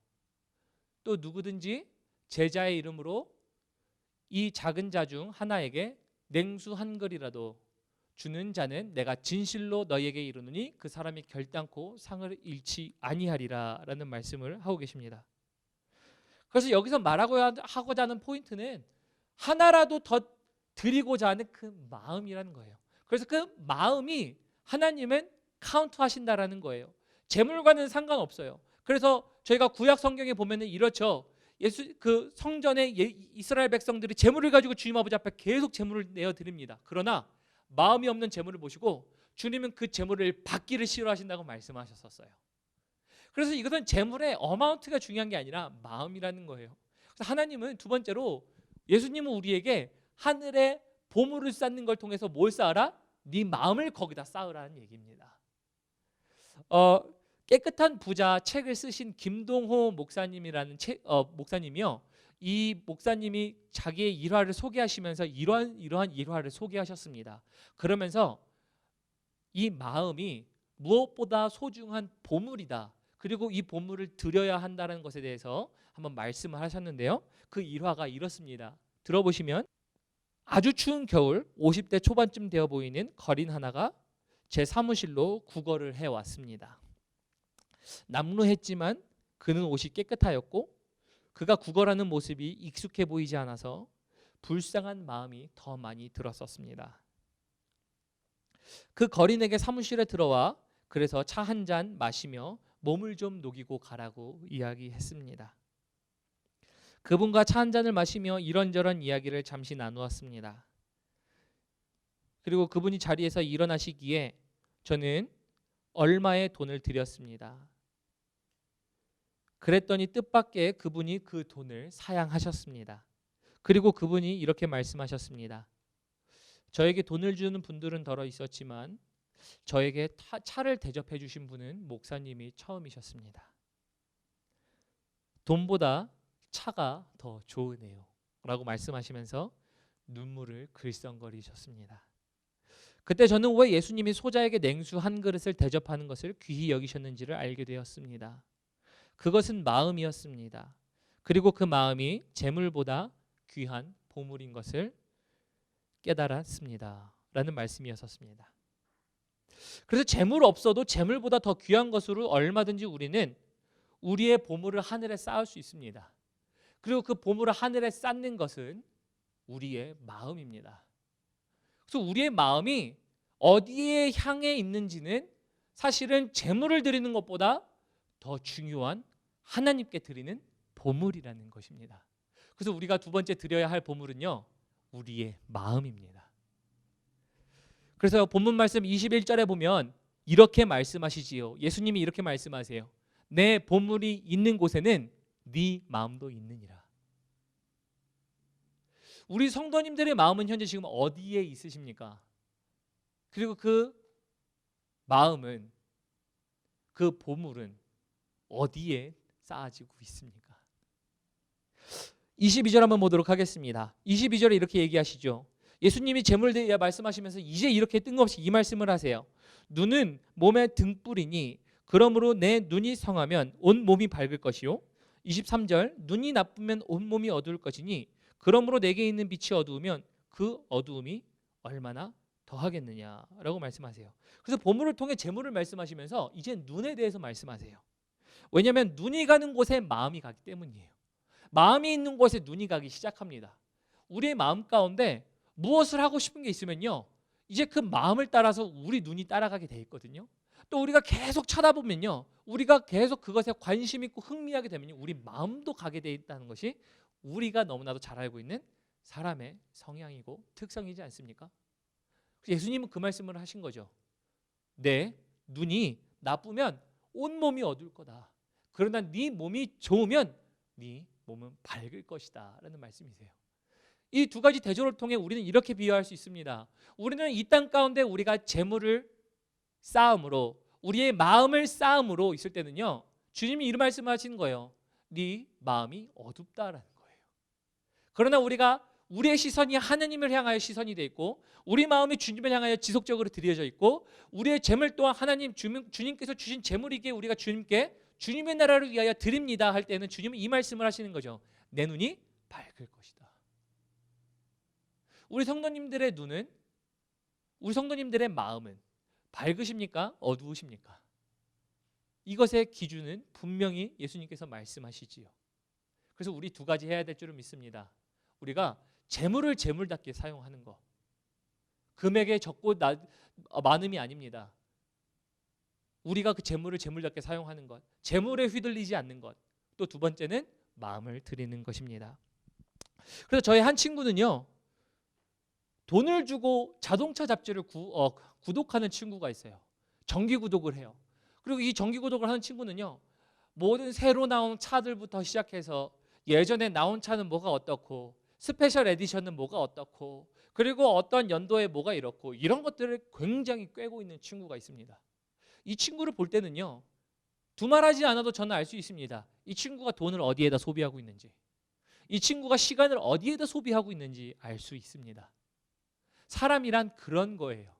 또 누구든지 제자의 이름으로 이 작은 자 중 하나에게 냉수 한 그릇이라도 주는 자는 내가 진실로 너희에게 이르노니 그 사람이 결단코 상을 잃지 아니하리라 라는 말씀을 하고 계십니다. 그래서 여기서 말하고자 하는 포인트는 하나라도 더 드리고자 하는 그 마음이라는 거예요. 그래서 그 마음이 하나님은 카운트하신다라는 거예요. 재물과는 상관없어요. 그래서 저희가 구약 성경에 보면은 이렇죠. 그 성전에 이스라엘 백성들이 재물을 가지고 주님 아버지 앞에 계속 재물을 내어 드립니다. 그러나 마음이 없는 재물을 보시고 주님은 그 재물을 받기를 싫어하신다고 말씀하셨었어요. 그래서 이것은 재물의 어마운트가 중요한 게 아니라 마음이라는 거예요. 그래서 하나님은 두 번째로 예수님은 우리에게 하늘에 보물을 쌓는 걸 통해서 뭘 쌓아라? 네 마음을 거기다 쌓으라는 얘기입니다. 깨끗한 부자 책을 쓰신 김동호 목사님이라는 목사님이요. 이 목사님이 자기의 일화를 소개하시면서 이러한 일화를 소개하셨습니다. 그러면서 이 마음이 무엇보다 소중한 보물이다. 그리고 이 보물을 드려야 한다는 것에 대해서 한번 말씀을 하셨는데요. 그 일화가 이렇습니다. 들어보시면 아주 추운 겨울 50대 초반쯤 되어 보이는 거린 하나가 제 사무실로 구걸을 해왔습니다. 남루했지만 그는 옷이 깨끗하였고 그가 구걸하는 모습이 익숙해 보이지 않아서 불쌍한 마음이 더 많이 들었었습니다. 그 거린에게 사무실에 들어와 그래서 차 한 잔 마시며 몸을 좀 녹이고 가라고 이야기했습니다. 그분과 차 한 잔을 마시며 이런저런 이야기를 잠시 나누었습니다. 그리고 그분이 자리에서 일어나시기에 저는 얼마의 돈을 드렸습니다. 그랬더니 뜻밖의 그분이 그 돈을 사양하셨습니다. 그리고 그분이 이렇게 말씀하셨습니다. 저에게 돈을 주는 분들은 덜어 있었지만 저에게 차를 대접해 주신 분은 목사님이 처음이셨습니다. 돈보다 차가 더 좋으네요 라고 말씀하시면서 눈물을 글썽거리셨습니다. 그때 저는 왜 예수님이 소자에게 냉수 한 그릇을 대접하는 것을 귀히 여기셨는지를 알게 되었습니다. 그것은 마음이었습니다. 그리고 그 마음이 재물보다 귀한 보물인 것을 깨달았습니다 라는 말씀이었습니다. 그래서 재물 없어도 재물보다 더 귀한 것으로 얼마든지 우리는 우리의 보물을 하늘에 쌓을 수 있습니다. 그리고 그 보물을 하늘에 쌓는 것은 우리의 마음입니다. 그래서 우리의 마음이 어디에 향해 있는지는 사실은 재물을 드리는 것보다 더 중요한 하나님께 드리는 보물이라는 것입니다. 그래서 우리가 두 번째 드려야 할 보물은요, 우리의 마음입니다. 그래서 본문 말씀 21절에 보면 이렇게 말씀하시지요. 예수님이 이렇게 말씀하세요. 내 보물이 있는 곳에는 네 마음도 있느니라. 우리 성도님들의 마음은 현재 지금 어디에 있으십니까? 그리고 그 마음은, 그 보물은 어디에 쌓아지고 있습니까? 22절 한번 보도록 하겠습니다. 22절에 이렇게 얘기하시죠. 예수님이 재물에 대해 말씀하시면서 이제 이렇게 뜬금없이 이 말씀을 하세요. 눈은 몸의 등불이니 그러므로 내 눈이 성하면 온 몸이 밝을 것이요. 23절 눈이 나쁘면 온 몸이 어두울 것이니 그러므로 내게 있는 빛이 어두우면 그 어두움이 얼마나 더하겠느냐라고 말씀하세요. 그래서 보물을 통해 재물을 말씀하시면서 이제 눈에 대해서 말씀하세요. 왜냐하면 눈이 가는 곳에 마음이 가기 때문이에요. 마음이 있는 곳에 눈이 가기 시작합니다. 우리의 마음 가운데 무엇을 하고 싶은 게 있으면요, 이제 그 마음을 따라서 우리 눈이 따라가게 돼 있거든요. 또 우리가 계속 쳐다보면요, 우리가 계속 그것에 관심 있고 흥미하게 되면요, 우리 마음도 가게 돼 있다는 것이 우리가 너무나도 잘 알고 있는 사람의 성향이고 특성이지 않습니까? 예수님은 그 말씀을 하신 거죠. 내 눈이 나쁘면 온 몸이 어두울 거다. 그러나 네 몸이 좋으면 네 몸은 밝을 것이다 라는 말씀이세요. 이 두 가지 대조를 통해 우리는 이렇게 비유할 수 있습니다. 우리는 이 땅 가운데 우리가 재물을 쌓음으로, 우리의 마음을 쌓음으로 있을 때는요, 주님이 이런 말씀하시는 거예요. 네 마음이 어둡다라는 거예요. 그러나 우리가 우리의 시선이 하나님을 향하여 시선이 돼 있고, 우리 마음이 주님을 향하여 지속적으로 들여져 있고, 우리의 재물 또한 하나님 주님께서 주신 재물이기에 우리가 주님께 주님의 나라를 위하여 드립니다 할 때는 주님은 이 말씀을 하시는 거죠. 내 눈이 밝을 것이다. 우리 성도님들의 눈은, 우리 성도님들의 마음은 밝으십니까? 어두우십니까? 이것의 기준은 분명히 예수님께서 말씀하시지요. 그래서 우리 두 가지 해야 될 줄을 믿습니다. 우리가 재물을 재물답게 사용하는 것, 금액의 적고 많음이 아닙니다. 우리가 그 재물을 재물답게 사용하는 것, 재물에 휘둘리지 않는 것, 또 두 번째는 마음을 드리는 것입니다. 그래서 저희 한 친구는요, 돈을 주고 자동차 잡지를 구독하는 친구가 있어요. 정기 구독을 해요. 그리고 이 정기 구독을 하는 친구는요, 모든 새로 나온 차들부터 시작해서 예전에 나온 차는 뭐가 어떻고, 스페셜 에디션은 뭐가 어떻고, 그리고 어떤 연도에 뭐가 이렇고, 이런 것들을 굉장히 꿰고 있는 친구가 있습니다. 이 친구를 볼 때는요, 두말하지 않아도 저는 알 수 있습니다. 이 친구가 돈을 어디에다 소비하고 있는지, 이 친구가 시간을 어디에다 소비하고 있는지 알 수 있습니다. 사람이란 그런 거예요.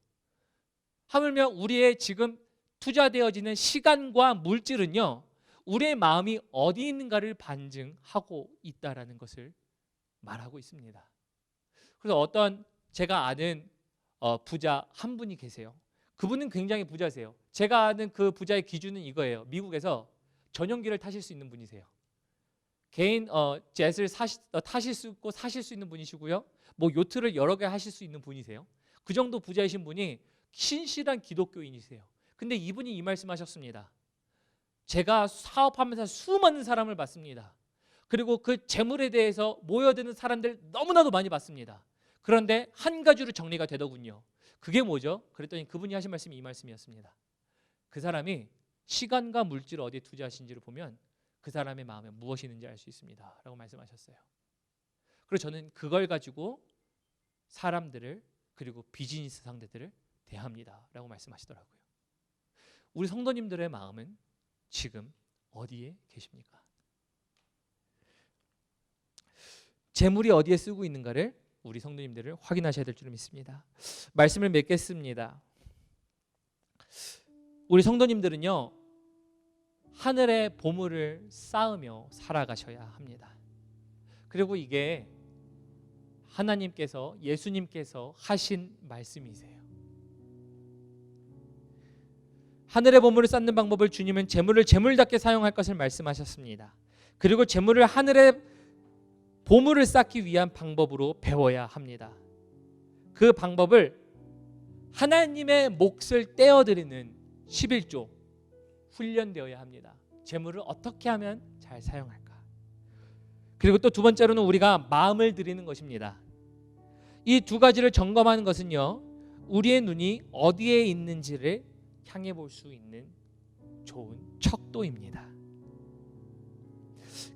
하물며 우리의 지금 투자되어지는 시간과 물질은요, 우리의 마음이 어디 있는가를 반증하고 있다라는 것을 말하고 있습니다. 그래서 어떤 제가 아는 부자 한 분이 계세요. 그분은 굉장히 부자세요. 제가 아는 그 부자의 기준은 이거예요. 미국에서 전용기를 타실 수 있는 분이세요. 개인 젯을 타실 수 있고 사실 수 있는 분이시고요. 뭐 요트를 여러 개 하실 수 있는 분이세요. 그 정도 부자이신 분이 신실한 기독교인이세요. 근데 이분이 이 말씀하셨습니다. 제가 사업하면서 수많은 사람을 봤습니다. 그리고 그 재물에 대해서 모여드는 사람들 너무나도 많이 봤습니다. 그런데 한 가지로 정리가 되더군요. 그게 뭐죠? 그랬더니 그분이 하신 말씀이 이 말씀이었습니다. 그 사람이 시간과 물질을 어디에 투자하신지를 보면 그 사람의 마음에 무엇이 있는지 알 수 있습니다 라고 말씀하셨어요. 그래서 저는 그걸 가지고 사람들을, 그리고 비즈니스 상대들을 대합니다 라고 말씀하시더라고요. 우리 성도님들의 마음은 지금 어디에 계십니까? 재물이 어디에 쓰고 있는가를 우리 성도님들을 확인하셔야 될 줄 믿습니다. 말씀을 맺겠습니다. 우리 성도님들은요, 하늘의 보물을 쌓으며 살아가셔야 합니다. 그리고 이게 하나님께서, 예수님께서 하신 말씀이세요. 하늘의 보물을 쌓는 방법을 주님은 재물을 재물답게 사용할 것을 말씀하셨습니다. 그리고 재물을 하늘의 보물을 쌓기 위한 방법으로 배워야 합니다. 그 방법을 하나님의 몫을 떼어드리는 11조 훈련되어야 합니다. 재물을 어떻게 하면 잘 사용할까? 그리고 또 두 번째로는 우리가 마음을 드리는 것입니다. 이 두 가지를 점검하는 것은요, 우리의 눈이 어디에 있는지를 향해 볼 수 있는 좋은 척도입니다.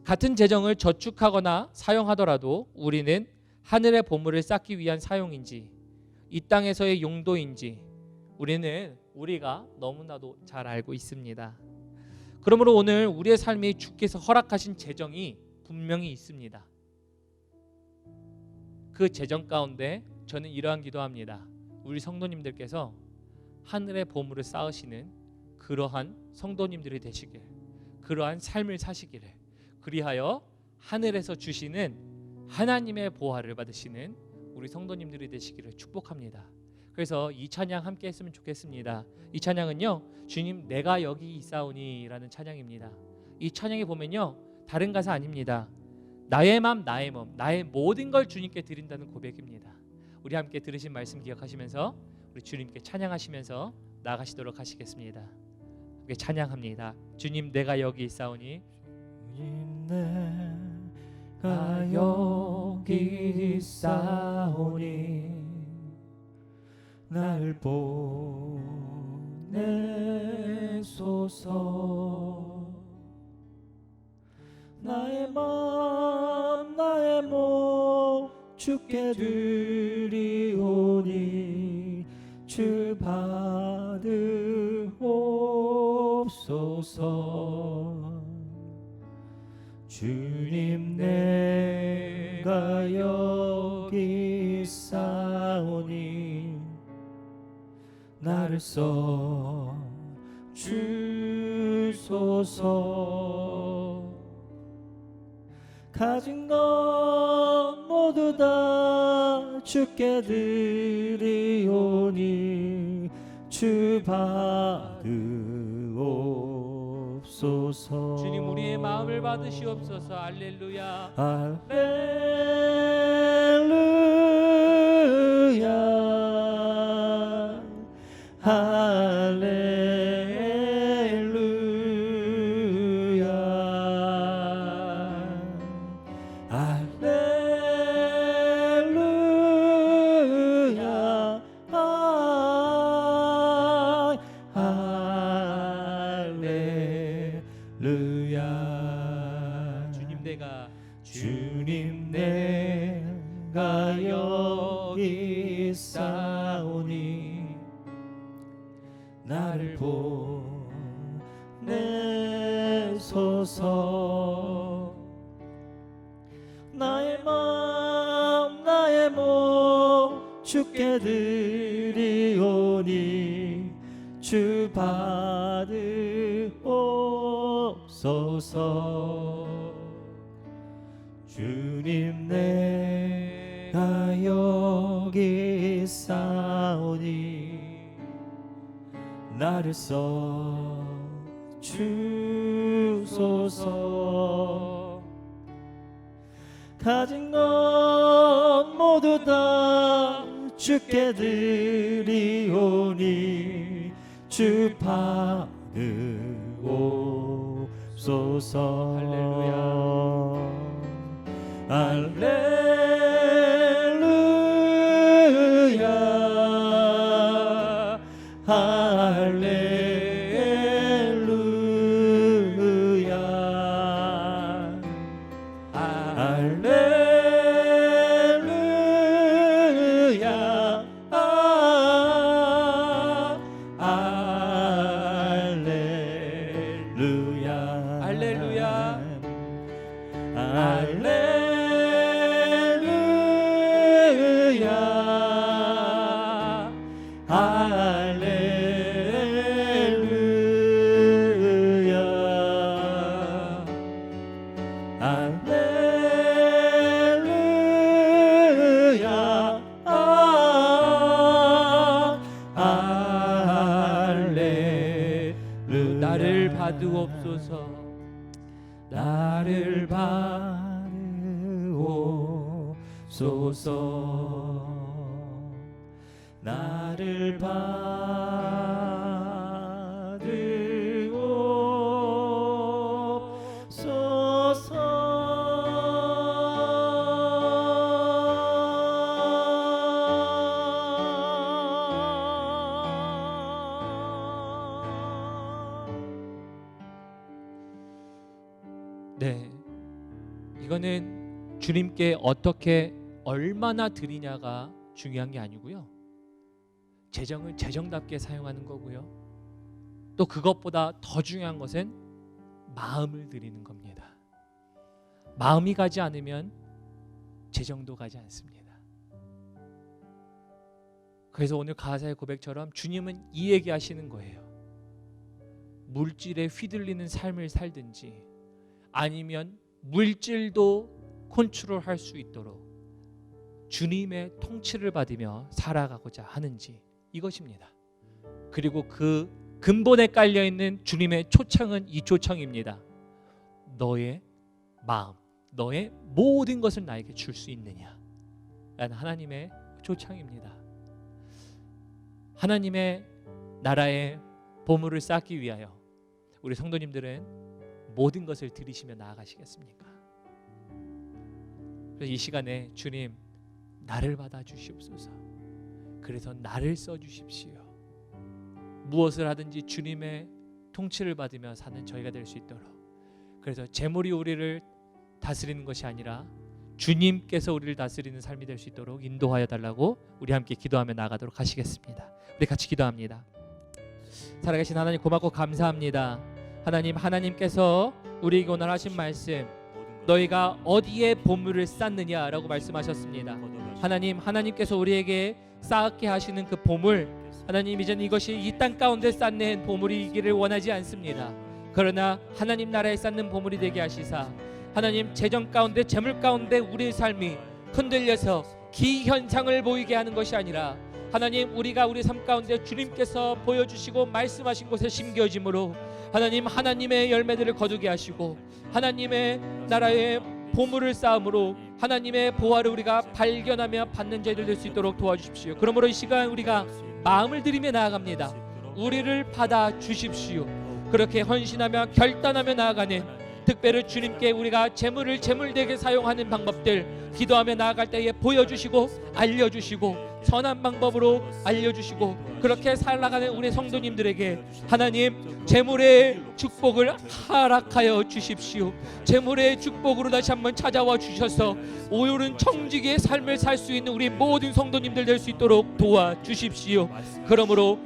같은 재정을 저축하거나 사용하더라도 우리는 하늘의 보물을 쌓기 위한 사용인지 이 땅에서의 용도인지 우리가 너무나도 잘 알고 있습니다. 그러므로 오늘 우리의 삶이 주께서 허락하신 재정이 분명히 있습니다. 그 재정 가운데 저는 이러한 기도합니다. 우리 성도님들께서 하늘의 보물을 쌓으시는 그러한 성도님들이 되시길, 그러한 삶을 사시기를, 그리하여 하늘에서 주시는 하나님의 보화를 받으시는 우리 성도님들이 되시기를 축복합니다. 그래서 이 찬양 함께 했으면 좋겠습니다. 이 찬양은요, 주님 내가 여기 있사오니 라는 찬양입니다. 이 찬양에 보면요, 다른 가사 아닙니다. 나의 맘 나의 몸 나의 모든 걸 주님께 드린다는 고백입니다. 우리 함께 들으신 말씀 기억하시면서 우리 주님께 찬양하시면서 나가시도록 하시겠습니다. 함께 찬양합니다. 주님 내가 여기 있사오니 주님 내가 여기 있사오니 날 보내소서. 나의 맘 나의 몸 주께 드리오니 주 받으옵소서. 주님 내가 여기 있사오니 나를 써 주소서. 가진 것 모두 다 주께 드리오니 주 받으옵소서. 주님 우리의 마음을 받으시옵소서. 할렐루야. 할렐루야. 할렐루야. 할렐루야. 할렐루야. 주님 내가 여기 있사오니 나를 보내소서. 나의 마음 나의 몸 주께 드리오니 주 받으옵소서. 주님 내가 여기 있사오니 나를 써 주소서. 가진 것 모두 다 주께 드리오니 주 받으옵소서. 할렐루야. 할렐루야. 할렐루야. 할렐루야. 할렐루야. 할렐루야. 할렐루야. 할렐루야. 할렐루야. 나를 받으옵소서. 나를 받으옵소서. 나를 네, 이거는 주님께 어떻게 얼마나 드리냐가 중요한 게 아니고요, 재정을 재정답게 사용하는 거고요, 또 그것보다 더 중요한 것은 마음을 드리는 겁니다. 마음이 가지 않으면 재정도 가지 않습니다. 그래서 오늘 가사의 고백처럼 주님은 이 얘기하시는 거예요. 물질에 휘둘리는 삶을 살든지 아니면 물질도 컨트롤할 수 있도록 주님의 통치를 받으며 살아가고자 하는지, 이것입니다. 그리고 그 근본에 깔려있는 주님의 초청은 이 초청입니다. 너의 마음, 너의 모든 것을 나에게 줄 수 있느냐 라는 하나님의 초청입니다. 하나님의 나라의 보물을 쌓기 위하여 우리 성도님들은 모든 것을 들이시며 나아가시겠습니까? 그래서 이 시간에 주님 나를 받아 주시옵소서. 그래서 나를 써 주십시오. 무엇을 하든지 주님의 통치를 받으며 사는 저희가 될 수 있도록, 그래서 재물이 우리를 다스리는 것이 아니라 주님께서 우리를 다스리는 삶이 될 수 있도록 인도하여 달라고 우리 함께 기도하며 나가도록 하시겠습니다. 우리 같이 기도합니다. 살아계신 하나님 고맙고 감사합니다. 하나님께서 우리에게 오늘 하신 말씀, 너희가 어디에 보물을 쌓느냐라고 말씀하셨습니다. 하나님께서 우리에게 쌓게 하시는 그 보물, 하나님 이제는 이것이 이 땅 가운데 쌓는 보물이기를 원하지 않습니다. 그러나 하나님 나라에 쌓는 보물이 되게 하시사 하나님 재정 가운데 재물 가운데 우리의 삶이 흔들려서 기현상을 보이게 하는 것이 아니라 하나님 우리가 우리 삶 가운데 주님께서 보여주시고 말씀하신 곳에 심겨짐으로 하나님의 열매들을 거두게 하시고 하나님의 나라의 보물을 쌓음으로 하나님의 보화를 우리가 발견하며 받는 자들 될 수 있도록 도와주십시오. 그러므로 이 시간 우리가 마음을 들이며 나아갑니다. 우리를 받아 주십시오. 그렇게 헌신하며 결단하며 나아가는 특별히 주님께 우리가 재물되게 사용하는 방법들 기도하며 나아갈 때에 보여주시고 알려주시고 선한 방법으로 알려주시고 그렇게 살아가는 우리 성도님들에게 하나님 재물의 축복을 허락하여 주십시오. 재물의 축복으로 다시 한번 찾아와 주셔서 오늘은 청지기의 삶을 살 수 있는 우리 모든 성도님들 될 수 있도록 도와주십시오. 그러므로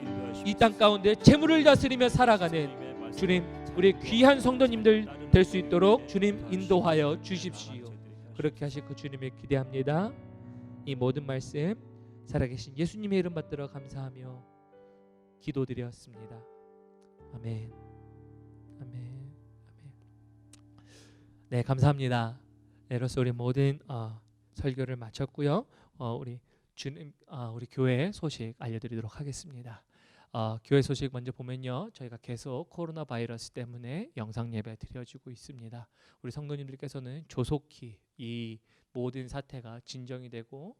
이 땅 가운데 재물을 다스리며 살아가는 주님 우리 귀한 성도님들 될 수 있도록 주님 인도하여 주십시오. 그렇게 하실 그 주님을 기대합니다. 이 모든 말씀 살아계신 예수님의 이름 받들어 감사하며 기도드렸습니다. 아멘. 아멘. 아멘. 네, 감사합니다. 이로써 우리 모든 설교를 마쳤고요. 우리 교회 소식 알려드리도록 하겠습니다. 교회 소식 먼저 보면요, 저희가 계속 코로나 바이러스 때문에 영상 예배 드려지고 있습니다. 우리 성도님들께서는 조속히 이 모든 사태가 진정이 되고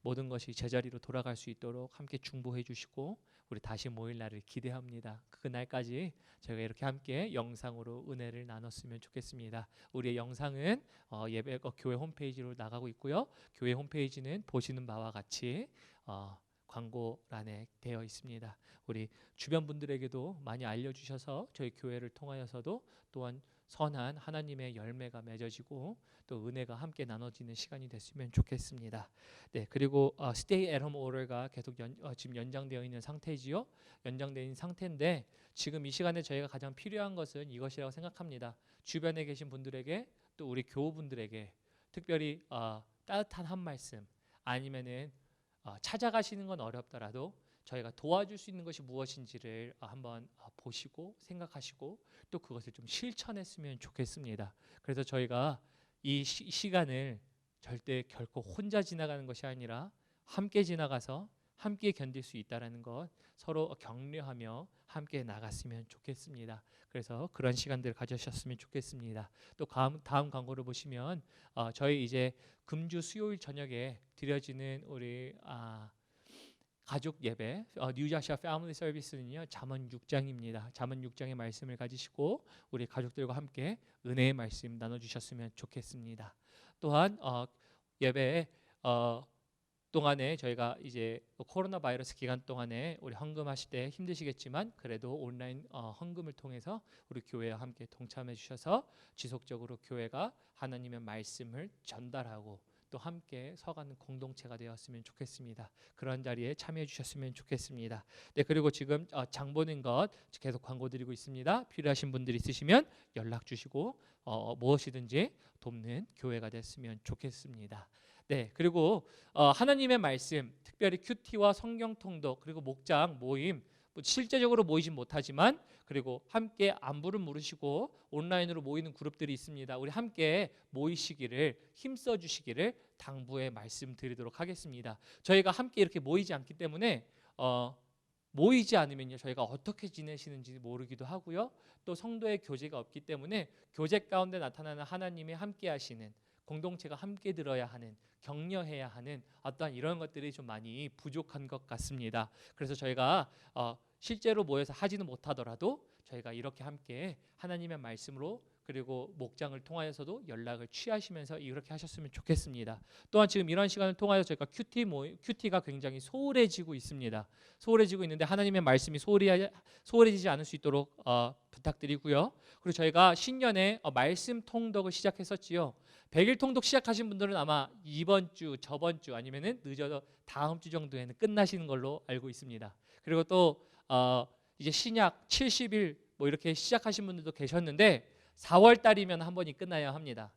모든 것이 제자리로 돌아갈 수 있도록 함께 중보해 주시고 우리 다시 모일 날을 기대합니다. 그날까지 저희가 이렇게 함께 영상으로 은혜를 나눴으면 좋겠습니다. 우리의 영상은 교회 홈페이지로 나가고 있고요. 교회 홈페이지는 보시는 바와 같이 광고란에 되어 있습니다. 우리 주변 분들에게도 많이 알려주셔서 저희 교회를 통하여서도 또한 선한 하나님의 열매가 맺어지고 또 은혜가 함께 나눠지는 시간이 됐으면 좋겠습니다. 네, 그리고 Stay at Home Order가 계속 지금 연장되어 있는 상태지요. 연장되어 있는 상태인데 지금 이 시간에 저희가 가장 필요한 것은 이것이라고 생각합니다. 주변에 계신 분들에게 또 우리 교우분들에게 특별히 따뜻한 한 말씀 아니면은 찾아가시는 건 어렵더라도 저희가 도와줄 수 있는 것이 무엇인지를 한번 보시고 생각하시고 또 그것을 좀 실천했으면 좋겠습니다. 그래서 저희가 이 시간을 절대 결코 혼자 지나가는 것이 아니라 함께 지나가서 함께 견딜 수 있다는 것 서로 격려하며 함께 나갔으면 좋겠습니다. 그래서 그런 시간들을 가지셨으면 좋겠습니다. 또 다음 광고를 보시면 저희 이제 금주 수요일 저녁에 드려지는 우리 가족 예배 뉴자시아 패밀리 서비스는요 잠언 6장입니다. 잠언 6장의 말씀을 가지시고 우리 가족들과 함께 은혜의 말씀 나눠주셨으면 좋겠습니다. 또한 예배 동안에 저희가 이제 코로나 바이러스 기간 동안에 우리 헌금하실 때 힘드시겠지만 그래도 온라인 헌금을 통해서 우리 교회와 함께 동참해 주셔서 지속적으로 교회가 하나님의 말씀을 전달하고 또 함께 서가는 공동체가 되었으면 좋겠습니다. 그런 자리에 참여해 주셨으면 좋겠습니다. 네, 그리고 지금 장 보는 것 계속 광고 드리고 있습니다. 필요하신 분들 있으시면 연락 주시고 무엇이든지 돕는 교회가 됐으면 좋겠습니다. 네, 그리고 하나님의 말씀, 특별히 큐티와 성경 통독 그리고 목장 모임 실제적으로 모이진 못하지만 그리고 함께 안부를 물으시고 온라인으로 모이는 그룹들이 있습니다. 우리 함께 모이시기를 힘써 주시기를 당부의 말씀드리도록 하겠습니다. 저희가 함께 이렇게 모이지 않기 때문에 모이지 않으면요 저희가 어떻게 지내시는지 모르기도 하고요. 또 성도의 교제가 없기 때문에 교제 가운데 나타나는 하나님의 함께 하시는 공동체가 함께 들어야 하는, 격려해야 하는 어떠한 이런 것들이 좀 많이 부족한 것 같습니다. 그래서 저희가 실제로 모여서 하지는 못하더라도 저희가 이렇게 함께 하나님의 말씀으로 그리고 목장을 통하여서도 연락을 취하시면서 이렇게 하셨으면 좋겠습니다. 또한 지금 이런 시간을 통하여 저희가 큐티가 굉장히 소홀해지고 있습니다. 소홀해지고 있는데 하나님의 말씀이 소홀해지지 않을 수 있도록 부탁드리고요. 그리고 저희가 신년에 말씀 통독을 시작했었지요. 100일 통독 시작하신 분들은 아마 이번 주, 저번 주 아니면은 늦어도 다음 주 정도에는 끝나시는 걸로 알고 있습니다. 그리고 또 이제 신약 70일 뭐 이렇게 시작하신 분들도 계셨는데 4월 달이면 한 번이 끝나야 합니다.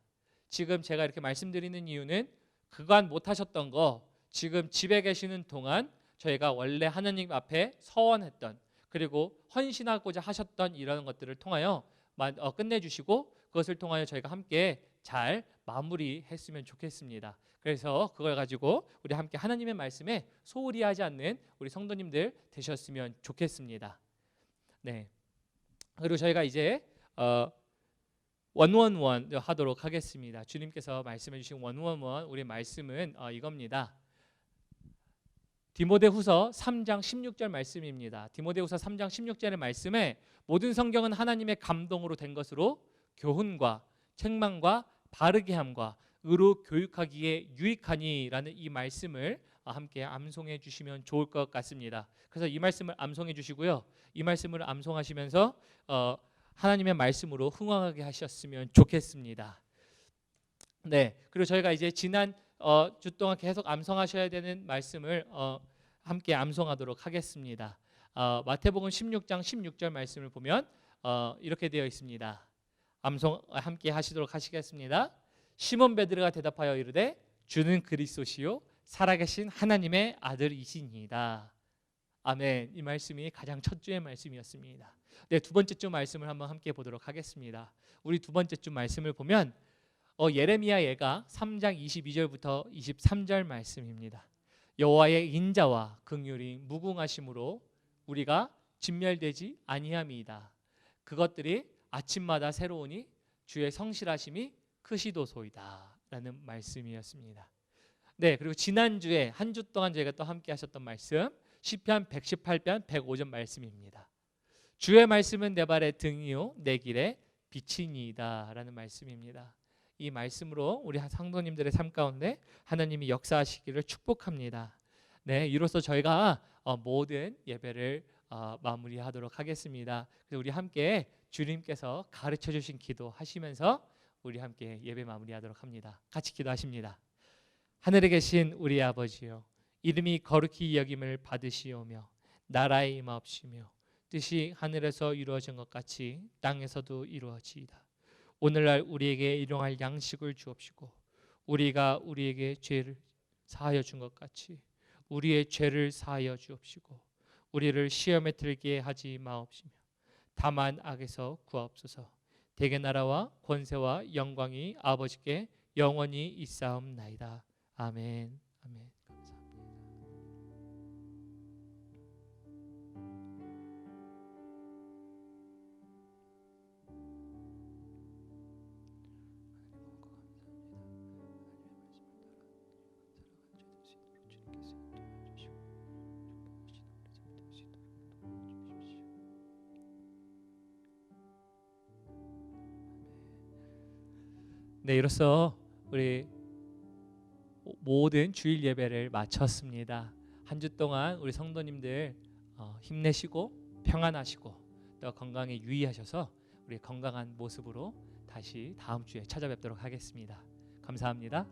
지금 제가 이렇게 말씀드리는 이유는 그간 못 하셨던 거 지금 집에 계시는 동안 저희가 원래 하나님 앞에 서원했던 그리고 헌신하고자 하셨던 이런 것들을 통하여 끝내주시고 그것을 통하여 저희가 함께 잘 마무리했으면 좋겠습니다. 그래서 그걸 가지고 우리 함께 하나님의 말씀에 소홀히 하지 않는 우리 성도님들 되셨으면 좋겠습니다. 네. 그리고 저희가 이제 원원원 하도록 하겠습니다. 주님께서 말씀해 주신 원원원 우리 말씀은 이겁니다. 디모데후서 3장 16절 말씀입니다. 디모데후서 3장 16절의 말씀에 모든 성경은 하나님의 감동으로 된 것으로 교훈과 책망과 바르게 함과 의로 교육하기에 유익하니라는 이 말씀을 함께 암송해 주시면 좋을 것 같습니다. 그래서 이 말씀을 암송해 주시고요. 이 말씀을 암송하시면서 하나님의 말씀으로 흥황하게 하셨으면 좋겠습니다. 네, 그리고 저희가 이제 지난 주 동안 계속 암송하셔야 되는 말씀을 함께 암송하도록 하겠습니다. 마태복음 16장 16절 말씀을 보면 이렇게 되어 있습니다. 암송 함께 하시도록 하시겠습니다. 시몬 베드로가 대답하여 이르되 주는 그리스도시요 살아계신 하나님의 아들이시니이다. 아멘. 이 말씀이 가장 첫 주의 말씀이었습니다. 네, 두 번째 주 말씀을 한번 함께 보도록 하겠습니다. 우리 두 번째 주 말씀을 보면 예레미야 예가 3장 22절부터 23절 말씀입니다. 여호와의 인자와 긍휼이 무궁하심으로 우리가 진멸되지 아니함이다. 그것들이 아침마다 새로우니 주의 성실하심이 크시도소이다 라는 말씀이었습니다. 네, 그리고 지난주에 한 주 동안 저희가 또 함께 하셨던 말씀 시편 118편 105절 말씀입니다. 주의 말씀은 내 발의 등이요 내 길의 빛이니이다 라는 말씀입니다. 이 말씀으로 우리 성도님들의 삶 가운데 하나님이 역사하시기를 축복합니다. 네, 이로써 저희가 모든 예배를 마무리하도록 하겠습니다. 그래서 우리 함께 주님께서 가르쳐 주신 기도 하시면서 우리 함께 예배 마무리하도록 합니다. 같이 기도하십니다. 하늘에 계신 우리 아버지요, 이름이 거룩히 여김을 받으시오며 나라의 임하옵시며 뜻이 하늘에서 이루어진 것 같이 땅에서도 이루어지이다. 오늘날 우리에게 일용할 양식을 주옵시고 우리가 우리에게 죄를 사하여 준 것 같이 우리의 죄를 사하여 주옵시고 우리를 시험에 들게 하지 마옵시며 다만 악에서 구하옵소서. 대개 나라와 권세와 영광이 아버지께 영원히 있사옵나이다. 아멘. 아멘. 네, 이로써 우리 모든 주일 예배를 마쳤습니다. 한 주 동안 우리 성도님들 힘내시고 평안하시고 또 건강에 유의하셔서 우리 건강한 모습으로 다시 다음 주에 찾아뵙도록 하겠습니다. 감사합니다.